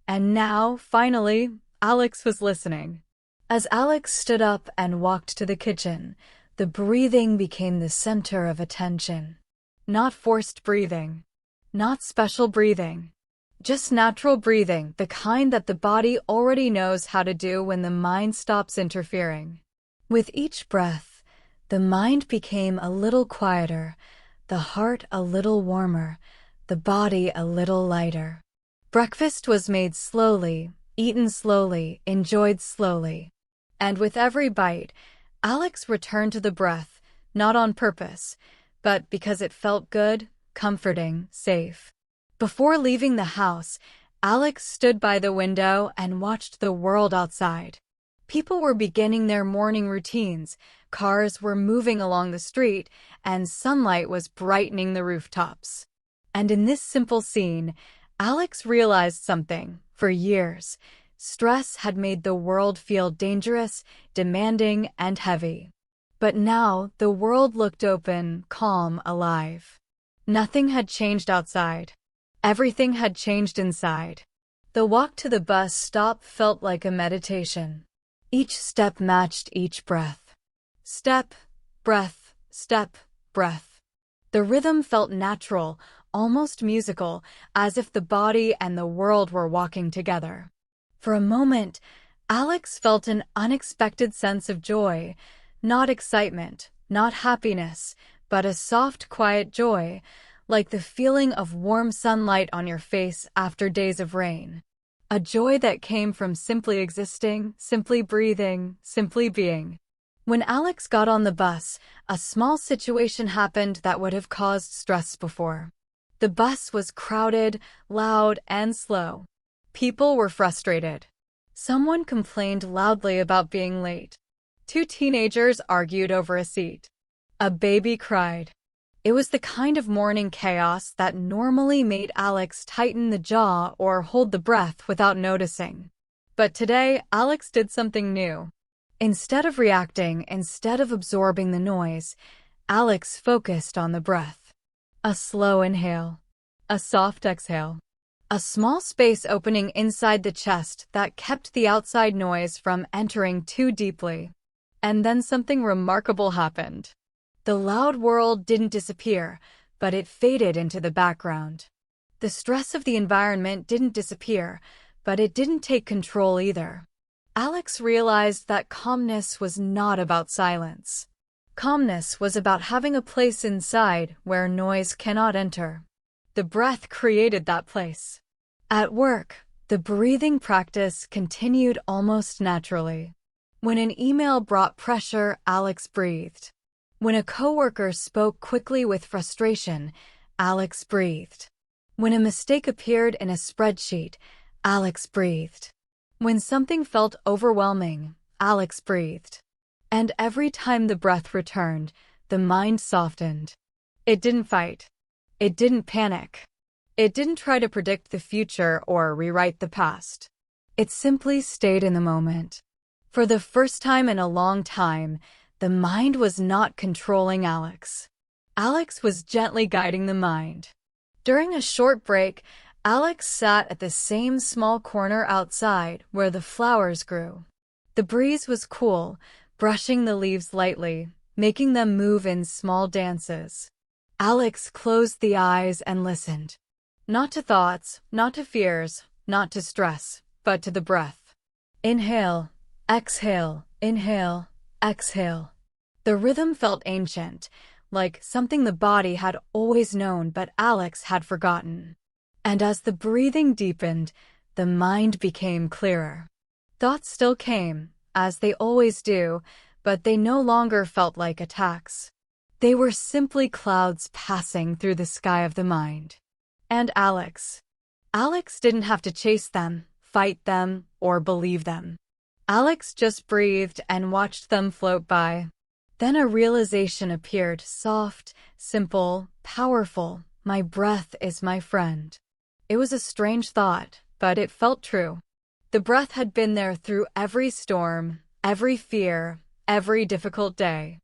And now, finally, Alex was listening. As Alex stood up and walked to the kitchen, the breathing became the center of attention. Not forced breathing, not special breathing. Just natural breathing, the kind that the body already knows how to do when the mind stops interfering. With each breath, the mind became a little quieter, the heart a little warmer, the body a little lighter. Breakfast was made slowly, eaten slowly, enjoyed slowly. And with every bite, Alex returned to the breath, not on purpose, but because it felt good, comforting, safe. Before leaving the house, Alex stood by the window and watched the world outside. People were beginning their morning routines, cars were moving along the street, and sunlight was brightening the rooftops. And in this simple scene, Alex realized something. For years, stress had made the world feel dangerous, demanding, and heavy. But now, the world looked open, calm, alive. Nothing had changed outside. Everything had changed inside. The walk to the bus stop felt like a meditation. Each step matched each breath. Step, breath, step, breath. The rhythm felt natural, almost musical, as if the body and the world were walking together. For a moment, Alex felt an unexpected sense of joy, not excitement, not happiness, but a soft, quiet joy, like the feeling of warm sunlight on your face after days of rain. A joy that came from simply existing, simply breathing, simply being. When Alex got on the bus, a small situation happened that would have caused stress before. The bus was crowded, loud, and slow. People were frustrated. Someone complained loudly about being late. 2 teenagers argued over a seat. A baby cried. It was the kind of morning chaos that normally made Alex tighten the jaw or hold the breath without noticing. But today, Alex did something new. Instead of reacting, instead of absorbing the noise, Alex focused on the breath. A slow inhale. A soft exhale. A small space opening inside the chest that kept the outside noise from entering too deeply. And then something remarkable happened. The loud world didn't disappear, but it faded into the background. The stress of the environment didn't disappear, but it didn't take control either. Alex realized that calmness was not about silence. Calmness was about having a place inside where noise cannot enter. The breath created that place. At work, the breathing practice continued almost naturally. When an email brought pressure, Alex breathed. When a coworker spoke quickly with frustration, Alex breathed. When a mistake appeared in a spreadsheet, Alex breathed. When something felt overwhelming, Alex breathed. And every time the breath returned, the mind softened. It didn't fight. It didn't panic. It didn't try to predict the future or rewrite the past. It simply stayed in the moment. For the first time in a long time, the mind was not controlling Alex. Alex was gently guiding the mind. During a short break, Alex sat at the same small corner outside where the flowers grew. The breeze was cool, brushing the leaves lightly, making them move in small dances. Alex closed the eyes and listened. Not to thoughts, not to fears, not to stress, but to the breath. Inhale, exhale, inhale, exhale. The rhythm felt ancient, like something the body had always known but Alex had forgotten. And as the breathing deepened, the mind became clearer. Thoughts still came, as they always do, but they no longer felt like attacks. They were simply clouds passing through the sky of the mind. And Alex didn't have to chase them, fight them, or believe them. Alex just breathed and watched them float by. Then a realization appeared, soft, simple, powerful. My breath is my friend. It was a strange thought, but it felt true. The breath had been there through every storm, every fear, every difficult day.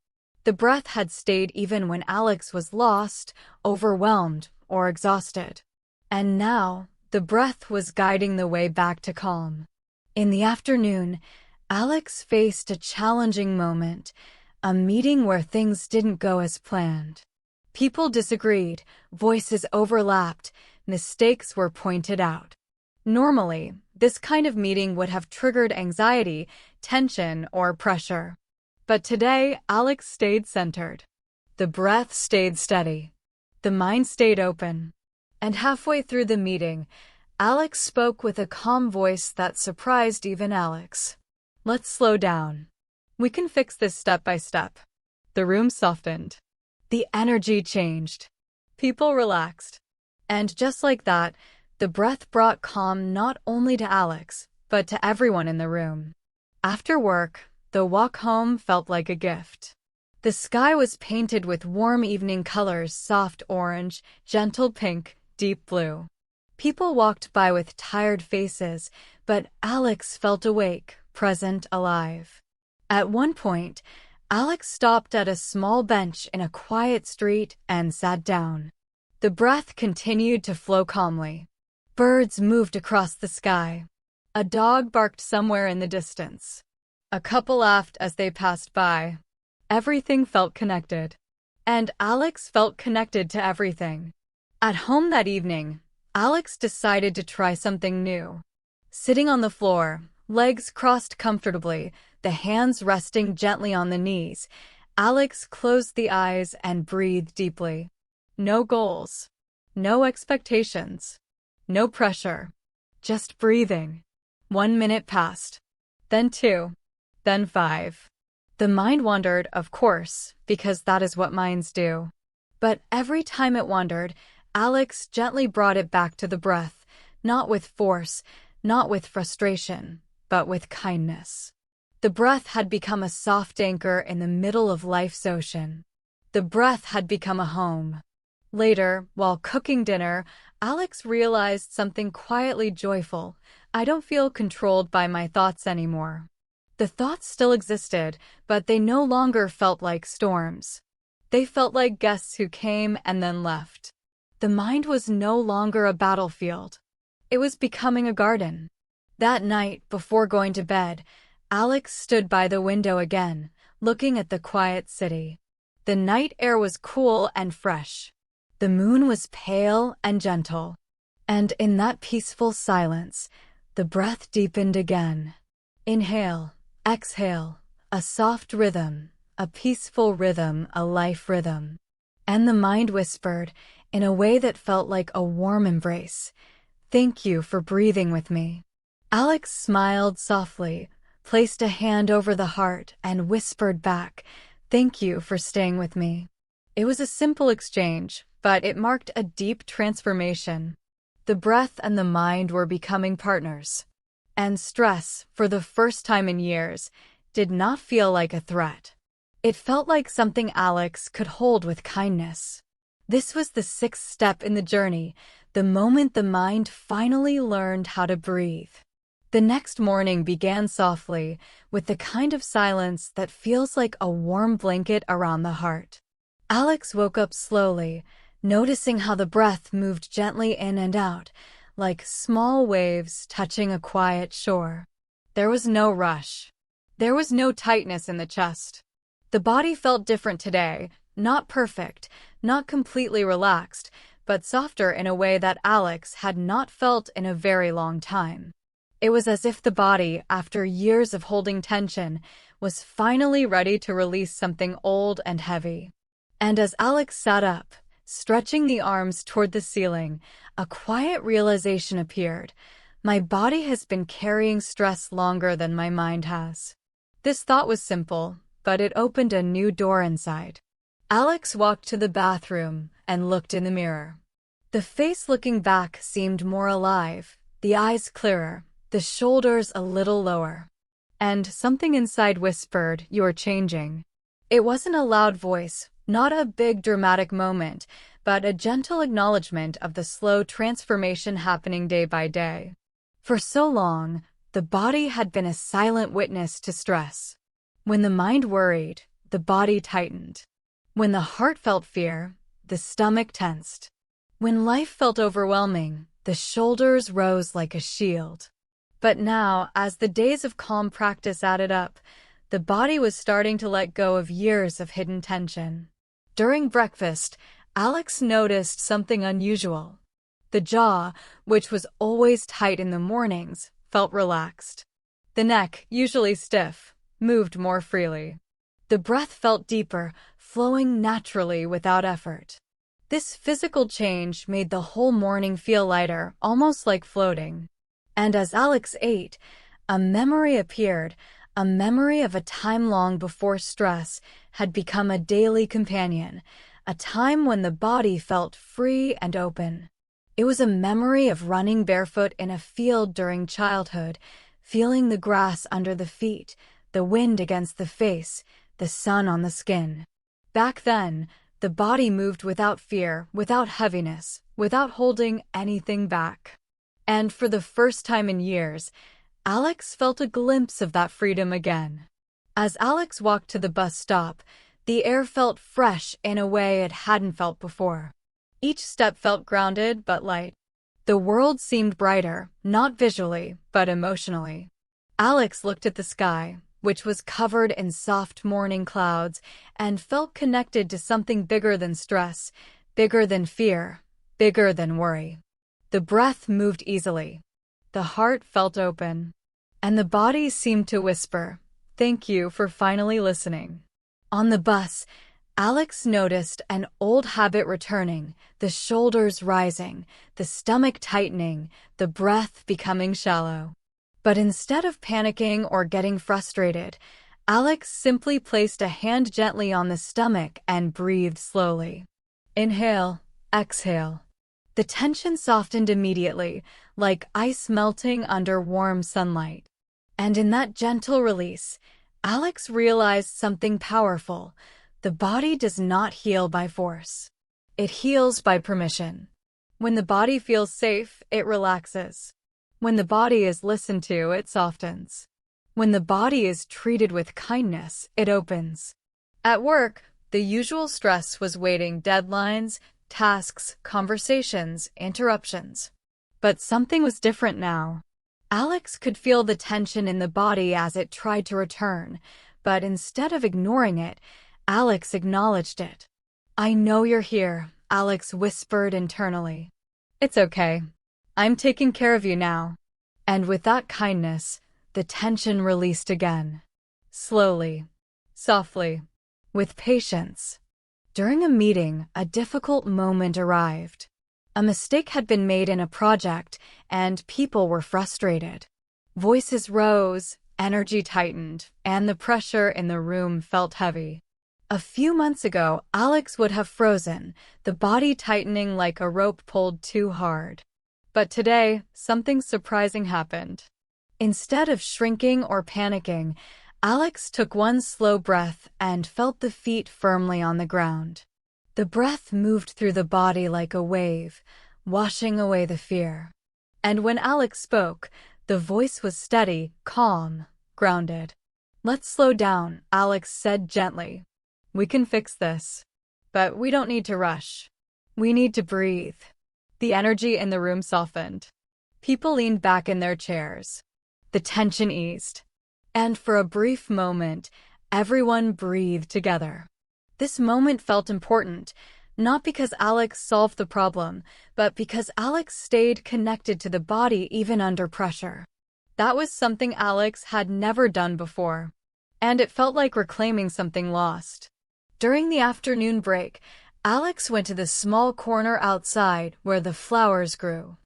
The breath had stayed even when Alex was lost, overwhelmed, or exhausted. And now, the breath was guiding the way back to calm. In the afternoon, Alex faced a challenging moment, a meeting where things didn't go as planned. People disagreed, voices overlapped, mistakes were pointed out. Normally, this kind of meeting would have triggered anxiety, tension, or pressure. But today, Alex stayed centered. The breath stayed steady. The mind stayed open. And halfway through the meeting, Alex spoke with a calm voice that surprised even Alex. Let's slow down. We can fix this step by step. The room softened. The energy changed. People relaxed. And just like that, the breath brought calm not only to Alex, but to everyone in the room. After work, the walk home felt like a gift. The sky was painted with warm evening colors, soft orange, gentle pink, deep blue. People walked by with tired faces, but Alex felt awake, present, alive. At one point, Alex stopped at a small bench in a quiet street and sat down. The breath continued to flow calmly. Birds moved across the sky. A dog barked somewhere in the distance. A couple laughed as they passed by. Everything felt connected. And Alex felt connected to everything. At home that evening, Alex decided to try something new. Sitting on the floor, legs crossed comfortably, the hands resting gently on the knees, Alex closed the eyes and breathed deeply. No goals. No expectations. No pressure. Just breathing. 1 minute passed. Then 2. Then 5. The mind wandered, of course, because that is what minds do. But every time it wandered, Alex gently brought it back to the breath, not with force, not with frustration, but with kindness. The breath had become a soft anchor in the middle of life's ocean. The breath had become a home. Later, while cooking dinner, Alex realized something quietly joyful. I don't feel controlled by my thoughts anymore. The thoughts still existed, but they no longer felt like storms. They felt like guests who came and then left. The mind was no longer a battlefield. It was becoming a garden. That night, before going to bed, Alex stood by the window again, looking at the quiet city. The night air was cool and fresh. The moon was pale and gentle. And in that peaceful silence, the breath deepened again. Inhale, exhale, a soft rhythm, a peaceful rhythm, a life rhythm. And the mind whispered, in a way that felt like a warm embrace, "Thank you for breathing with me." Alex smiled softly, placed a hand over the heart, and whispered back, "Thank you for staying with me." It was a simple exchange, but it marked a deep transformation. The breath and the mind were becoming partners. And stress, for the first time in years, did not feel like a threat. It felt like something Alex could hold with kindness. This was the 6th step in the journey, the moment the mind finally learned how to breathe. The next morning began softly, with the kind of silence that feels like a warm blanket around the heart. Alex woke up slowly, noticing how the breath moved gently in and out, like small waves touching a quiet shore. There was no rush. There was no tightness in the chest. The body felt different today, not perfect, not completely relaxed, but softer in a way that Alex had not felt in a very long time. It was as if the body, after years of holding tension, was finally ready to release something old and heavy. And as Alex sat up, stretching the arms toward the ceiling, a quiet realization appeared. My body has been carrying stress longer than my mind has. This thought was simple, but it opened a new door inside. Alex walked to the bathroom and looked in the mirror. The face looking back seemed more alive, the eyes clearer, the shoulders a little lower. And something inside whispered, "You're changing." It wasn't a loud voice, not a big dramatic moment, but a gentle acknowledgement of the slow transformation happening day by day. For so long, the body had been a silent witness to stress. When the mind worried, the body tightened. When the heart felt fear, the stomach tensed. When life felt overwhelming, the shoulders rose like a shield. But now, as the days of calm practice added up, the body was starting to let go of years of hidden tension. During breakfast, Alex noticed something unusual. The jaw, which was always tight in the mornings, felt relaxed. The neck, usually stiff, moved more freely. The breath felt deeper, flowing naturally without effort. This physical change made the whole morning feel lighter, almost like floating. And as Alex ate, a memory appeared, a memory of a time long before stress had become a daily companion, a time when the body felt free and open. It was a memory of running barefoot in a field during childhood, feeling the grass under the feet, the wind against the face, the sun on the skin. Back then, the body moved without fear, without heaviness, without holding anything back. And for the first time in years, Alex felt a glimpse of that freedom again. As Alex walked to the bus stop, the air felt fresh in a way it hadn't felt before. Each step felt grounded but light. The world seemed brighter, not visually, but emotionally. Alex looked at the sky, which was covered in soft morning clouds, and felt connected to something bigger than stress, bigger than fear, bigger than worry. The breath moved easily. The heart felt open. And the body seemed to whisper, "Thank you for finally listening." On the bus, Alex noticed an old habit returning, the shoulders rising, the stomach tightening, the breath becoming shallow. But instead of panicking or getting frustrated, Alex simply placed a hand gently on the stomach and breathed slowly. Inhale, exhale. The tension softened immediately, like ice melting under warm sunlight. And in that gentle release, Alex realized something powerful. The body does not heal by force. It heals by permission. When the body feels safe, it relaxes. When the body is listened to, it softens. When the body is treated with kindness, it opens. At work, the usual stress was waiting: deadlines, tasks, conversations, interruptions. But something was different now. Alex could feel the tension in the body as it tried to return, but instead of ignoring it, Alex acknowledged it. "I know you're here," Alex whispered internally. "It's okay. I'm taking care of you now." And with that kindness, the tension released again. Slowly, softly, with patience. During a meeting, a difficult moment arrived. A mistake had been made in a project, and people were frustrated. Voices rose, energy tightened, and the pressure in the room felt heavy. A few months ago, Alex would have frozen, the body tightening like a rope pulled too hard. But today, something surprising happened. Instead of shrinking or panicking, Alex took one slow breath and felt the feet firmly on the ground. The breath moved through the body like a wave, washing away the fear. And when Alex spoke, the voice was steady, calm, grounded. "Let's slow down," Alex said gently. "We can fix this. But we don't need to rush. We need to breathe." The energy in the room softened. People leaned back in their chairs. The tension eased. And for a brief moment, everyone breathed together. This moment felt important, not because Alex solved the problem, but because Alex stayed connected to the body even under pressure. That was something Alex had never done before, and it felt like reclaiming something lost. During the afternoon break, Alex went to the small corner outside where the flowers grew.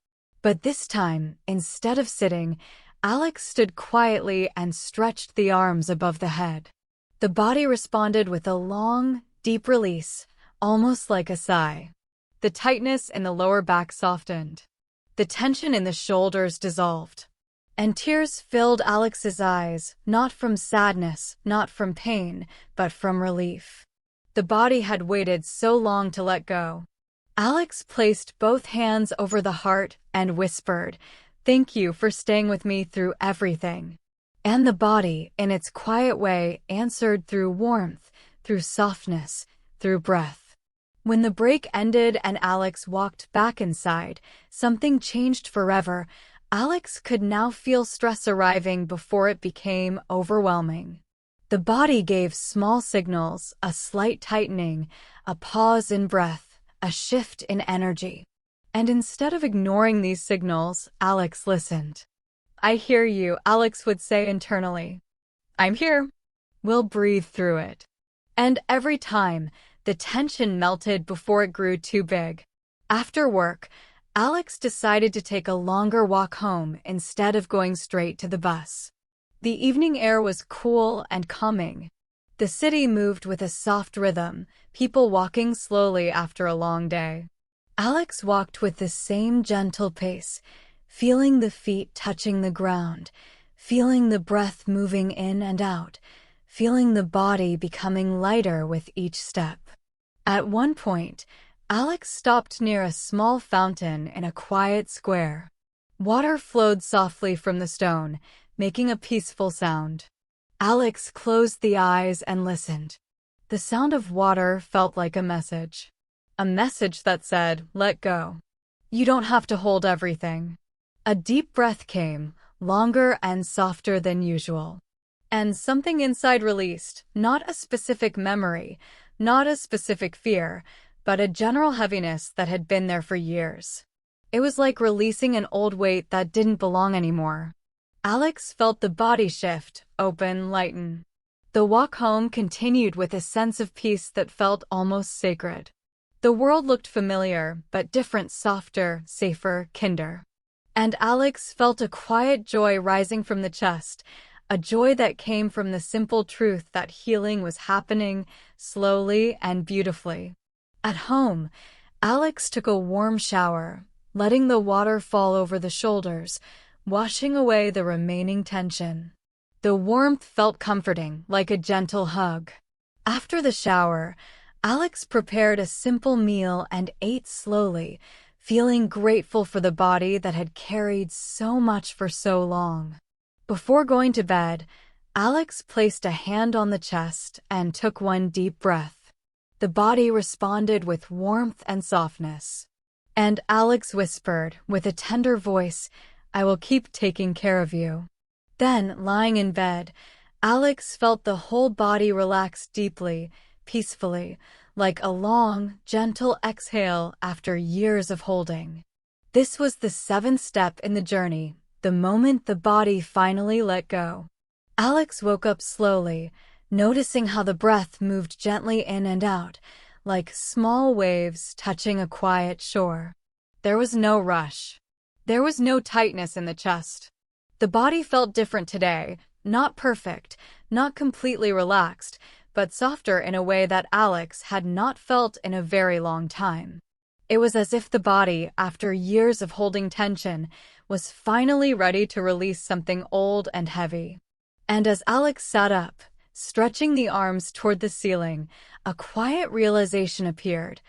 But this time, instead of sitting, Alex stood quietly and stretched the arms above the head. The body responded with a long, deep release, almost like a sigh. The tightness in the lower back softened. The tension in the shoulders dissolved. And tears filled Alex's eyes, not from sadness, not from pain, but from relief. The body had waited so long to let go. Alex placed both hands over the heart and whispered, "Thank you for staying with me through everything." And the body, in its quiet way, answered through warmth, through softness, through breath. When the break ended and Alex walked back inside, something changed forever. Alex could now feel stress arriving before it became overwhelming. The body gave small signals, a slight tightening, a pause in breath, a shift in energy. And instead of ignoring these signals, Alex listened. "I hear you," Alex would say internally. "I'm here. We'll breathe through it." And every time, the tension melted before it grew too big. After work, Alex decided to take a longer walk home instead of going straight to the bus. The evening air was cool and calming. The city moved with a soft rhythm, people walking slowly after a long day. Alex walked with the same gentle pace, feeling the feet touching the ground, feeling the breath moving in and out, feeling the body becoming lighter with each step. At one point, Alex stopped near a small fountain in a quiet square. Water flowed softly from the stone, making a peaceful sound. Alex closed the eyes and listened. The sound of water felt like a message. A message that said, "Let go. You don't have to hold everything." A deep breath came, longer and softer than usual. And something inside released, not a specific memory, not a specific fear, but a general heaviness that had been there for years. It was like releasing an old weight that didn't belong anymore. Alex felt the body shift, open, lighten. The walk home continued with a sense of peace that felt almost sacred. The world looked familiar, but different, softer, safer, kinder. And Alex felt a quiet joy rising from the chest, a joy that came from the simple truth that healing was happening slowly and beautifully. At home, Alex took a warm shower, letting the water fall over the shoulders, washing away the remaining tension. The warmth felt comforting, like a gentle hug. After the shower, Alex prepared a simple meal and ate slowly, feeling grateful for the body that had carried so much for so long. Before going to bed, Alex placed a hand on the chest and took one deep breath. The body responded with warmth and softness. And Alex whispered, with a tender voice, "I will keep taking care of you." Then, lying in bed, Alex felt the whole body relax deeply, peacefully, like a long, gentle exhale after years of holding. This was the seventh step in the journey, the moment the body finally let go. Alex woke up slowly, noticing how the breath moved gently in and out, like small waves touching a quiet shore. There was no rush. There was no tightness in the chest. The body felt different today, not perfect, not completely relaxed, but softer in a way that Alex had not felt in a very long time. It was as if the body, after years of holding tension, was finally ready to release something old and heavy. And as Alex sat up, stretching the arms toward the ceiling, a quiet realization appeared.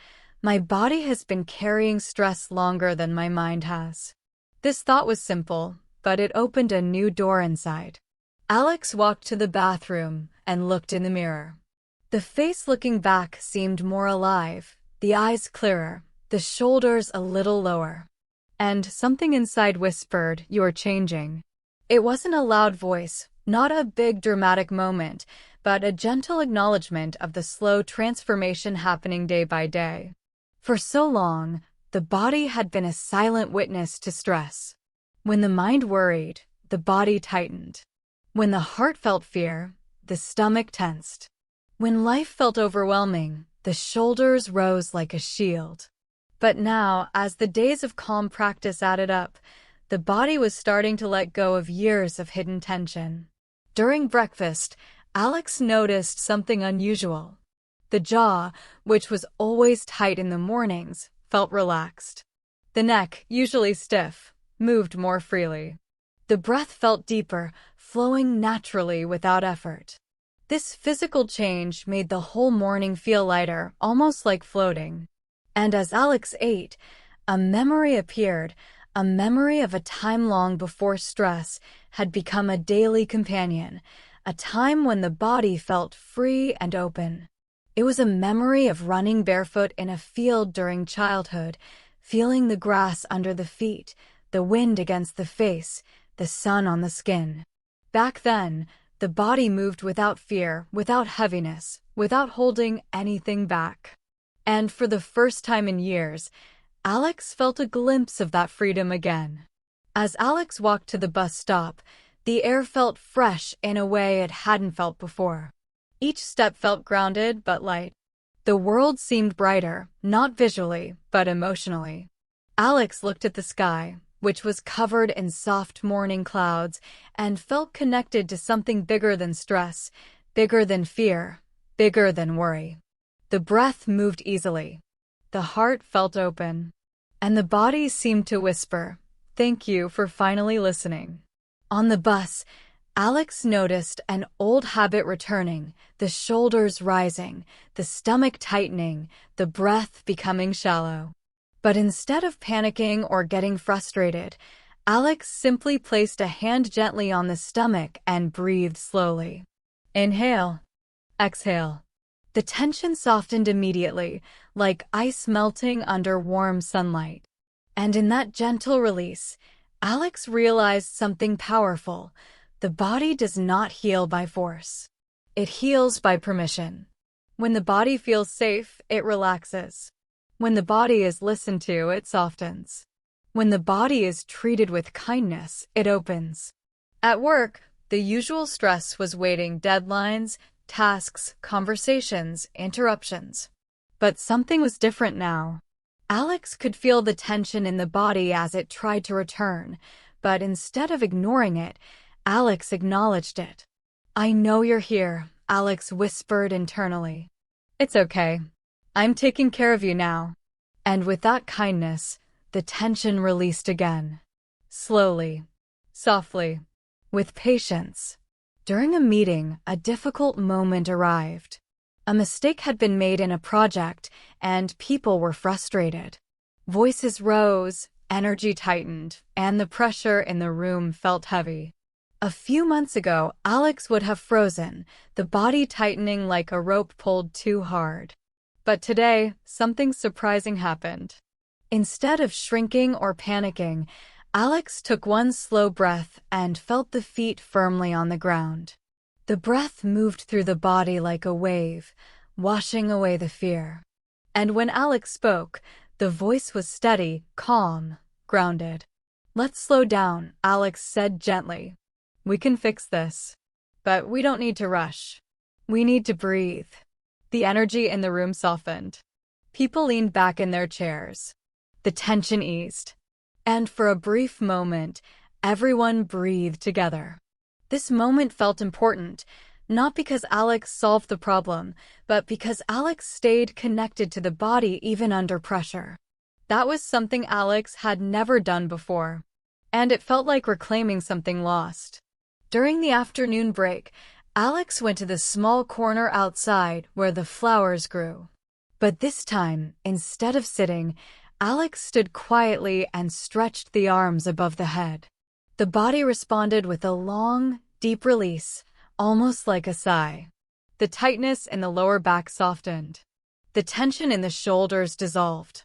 My body has been carrying stress longer than my mind has. This thought was simple, but it opened a new door inside. Alex walked to the bathroom and looked in the mirror. The face looking back seemed more alive, the eyes clearer, the shoulders a little lower. And something inside whispered, "You're changing." It wasn't a loud voice, not a big dramatic moment, but a gentle acknowledgement of the slow transformation happening day by day. For so long, the body had been a silent witness to stress. When the mind worried, the body tightened. When the heart felt fear, the stomach tensed. When life felt overwhelming, the shoulders rose like a shield. But now, as the days of calm practice added up, the body was starting to let go of years of hidden tension. During breakfast, Alex noticed something unusual. The jaw, which was always tight in the mornings, felt relaxed. The neck, usually stiff, moved more freely. The breath felt deeper, flowing naturally without effort. This physical change made the whole morning feel lighter, almost like floating. And as Alex ate, a memory appeared, a memory of a time long before stress had become a daily companion, a time when the body felt free and open. It was a memory of running barefoot in a field during childhood, feeling the grass under the feet, the wind against the face, the sun on the skin. Back then, the body moved without fear, without heaviness, without holding anything back. And for the first time in years, Alex felt a glimpse of that freedom again. As Alex walked to the bus stop, the air felt fresh in a way it hadn't felt before. Each step felt grounded but light. The world seemed brighter, not visually, but emotionally. Alex looked at the sky, which was covered in soft morning clouds, and felt connected to something bigger than stress, bigger than fear, bigger than worry. The breath moved easily. The heart felt open. And the body seemed to whisper, "Thank you for finally listening." On the bus, Alex noticed an old habit returning, the shoulders rising, the stomach tightening, the breath becoming shallow. But instead of panicking or getting frustrated, Alex simply placed a hand gently on the stomach and breathed slowly. Inhale. Exhale. The tension softened immediately, like ice melting under warm sunlight. And in that gentle release, Alex realized something powerful. The body does not heal by force. It heals by permission. When the body feels safe, it relaxes. When the body is listened to, it softens. When the body is treated with kindness, it opens. At work, the usual stress was waiting: deadlines, tasks, conversations, interruptions. But something was different now. Alex could feel the tension in the body as it tried to return, but instead of ignoring it, Alex acknowledged it. "I know you're here," Alex whispered internally. "It's okay. I'm taking care of you now." And with that kindness, the tension released again. Slowly, softly, with patience. During a meeting, a difficult moment arrived. A mistake had been made in a project, and people were frustrated. Voices rose, energy tightened, and the pressure in the room felt heavy. A few months ago, Alex would have frozen, the body tightening like a rope pulled too hard. But today, something surprising happened. Instead of shrinking or panicking, Alex took one slow breath and felt the feet firmly on the ground. The breath moved through the body like a wave, washing away the fear. And when Alex spoke, the voice was steady, calm, grounded. "Let's slow down," Alex said gently. "We can fix this. But we don't need to rush. We need to breathe." The energy in the room softened. People leaned back in their chairs. The tension eased. And for a brief moment, everyone breathed together. This moment felt important, not because Alex solved the problem, but because Alex stayed connected to the body even under pressure. That was something Alex had never done before. And it felt like reclaiming something lost. During the afternoon break, Alex went to the small corner outside where the flowers grew. But this time, instead of sitting, Alex stood quietly and stretched the arms above the head. The body responded with a long, deep release, almost like a sigh. The tightness in the lower back softened. The tension in the shoulders dissolved.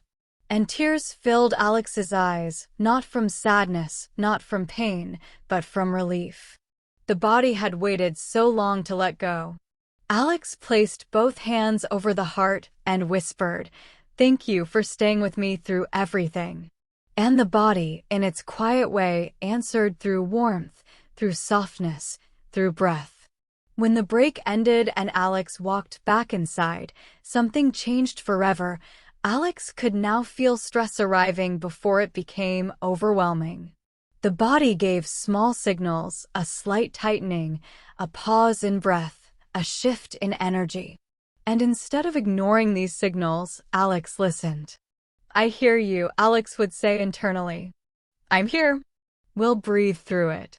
And tears filled Alex's eyes, not from sadness, not from pain, but from relief. The body had waited so long to let go. Alex placed both hands over the heart and whispered, "Thank you for staying with me through everything." And the body, in its quiet way, answered through warmth, through softness, through breath. When the break ended and Alex walked back inside, something changed forever. Alex could now feel stress arriving before it became overwhelming. The body gave small signals, a slight tightening, a pause in breath, a shift in energy. And instead of ignoring these signals, Alex listened. "I hear you," Alex would say internally. "I'm here. We'll breathe through it."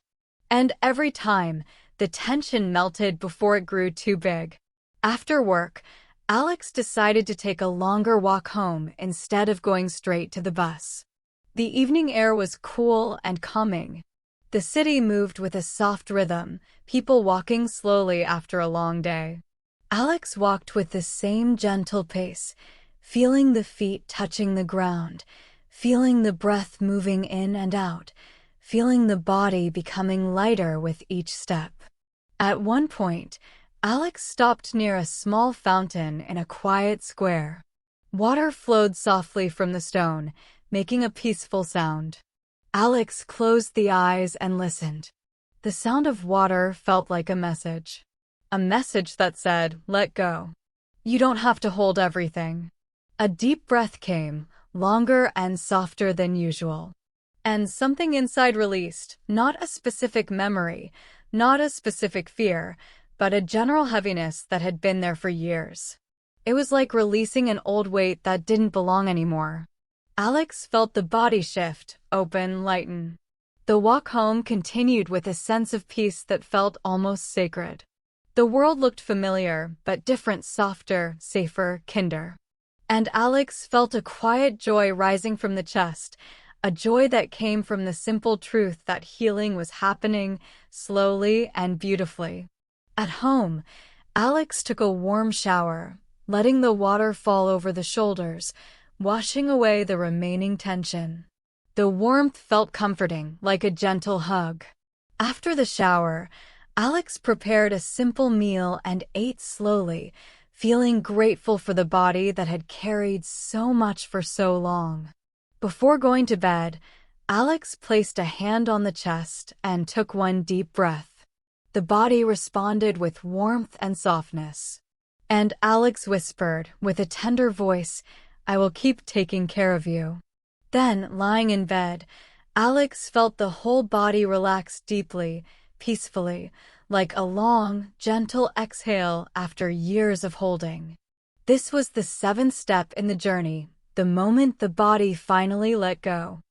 And every time, the tension melted before it grew too big. After work, Alex decided to take a longer walk home instead of going straight to the bus. The evening air was cool and calming. The city moved with a soft rhythm, people walking slowly after a long day. Alex walked with the same gentle pace, feeling the feet touching the ground, feeling the breath moving in and out, feeling the body becoming lighter with each step. At one point, Alex stopped near a small fountain in a quiet square. Water flowed softly from the stone, making a peaceful sound. Alex closed the eyes and listened. The sound of water felt like a message. A message that said, "Let go. You don't have to hold everything." A deep breath came, longer and softer than usual. And something inside released, not a specific memory, not a specific fear, but a general heaviness that had been there for years. It was like releasing an old weight that didn't belong anymore. Alex felt the body shift, open, lighten. The walk home continued with a sense of peace that felt almost sacred. The world looked familiar, but different, softer, safer, kinder. And Alex felt a quiet joy rising from the chest, a joy that came from the simple truth that healing was happening slowly and beautifully. At home, Alex took a warm shower, letting the water fall over the shoulders, washing away the remaining tension. The warmth felt comforting, like a gentle hug. After the shower, Alex prepared a simple meal and ate slowly, feeling grateful for the body that had carried so much for so long. Before going to bed, Alex placed a hand on the chest and took one deep breath. The body responded with warmth and softness. And Alex whispered, with a tender voice, "I will keep taking care of you." Then, lying in bed, Alex felt the whole body relax deeply, peacefully, like a long, gentle exhale after years of holding. This was the seventh step in the journey, the moment the body finally let go.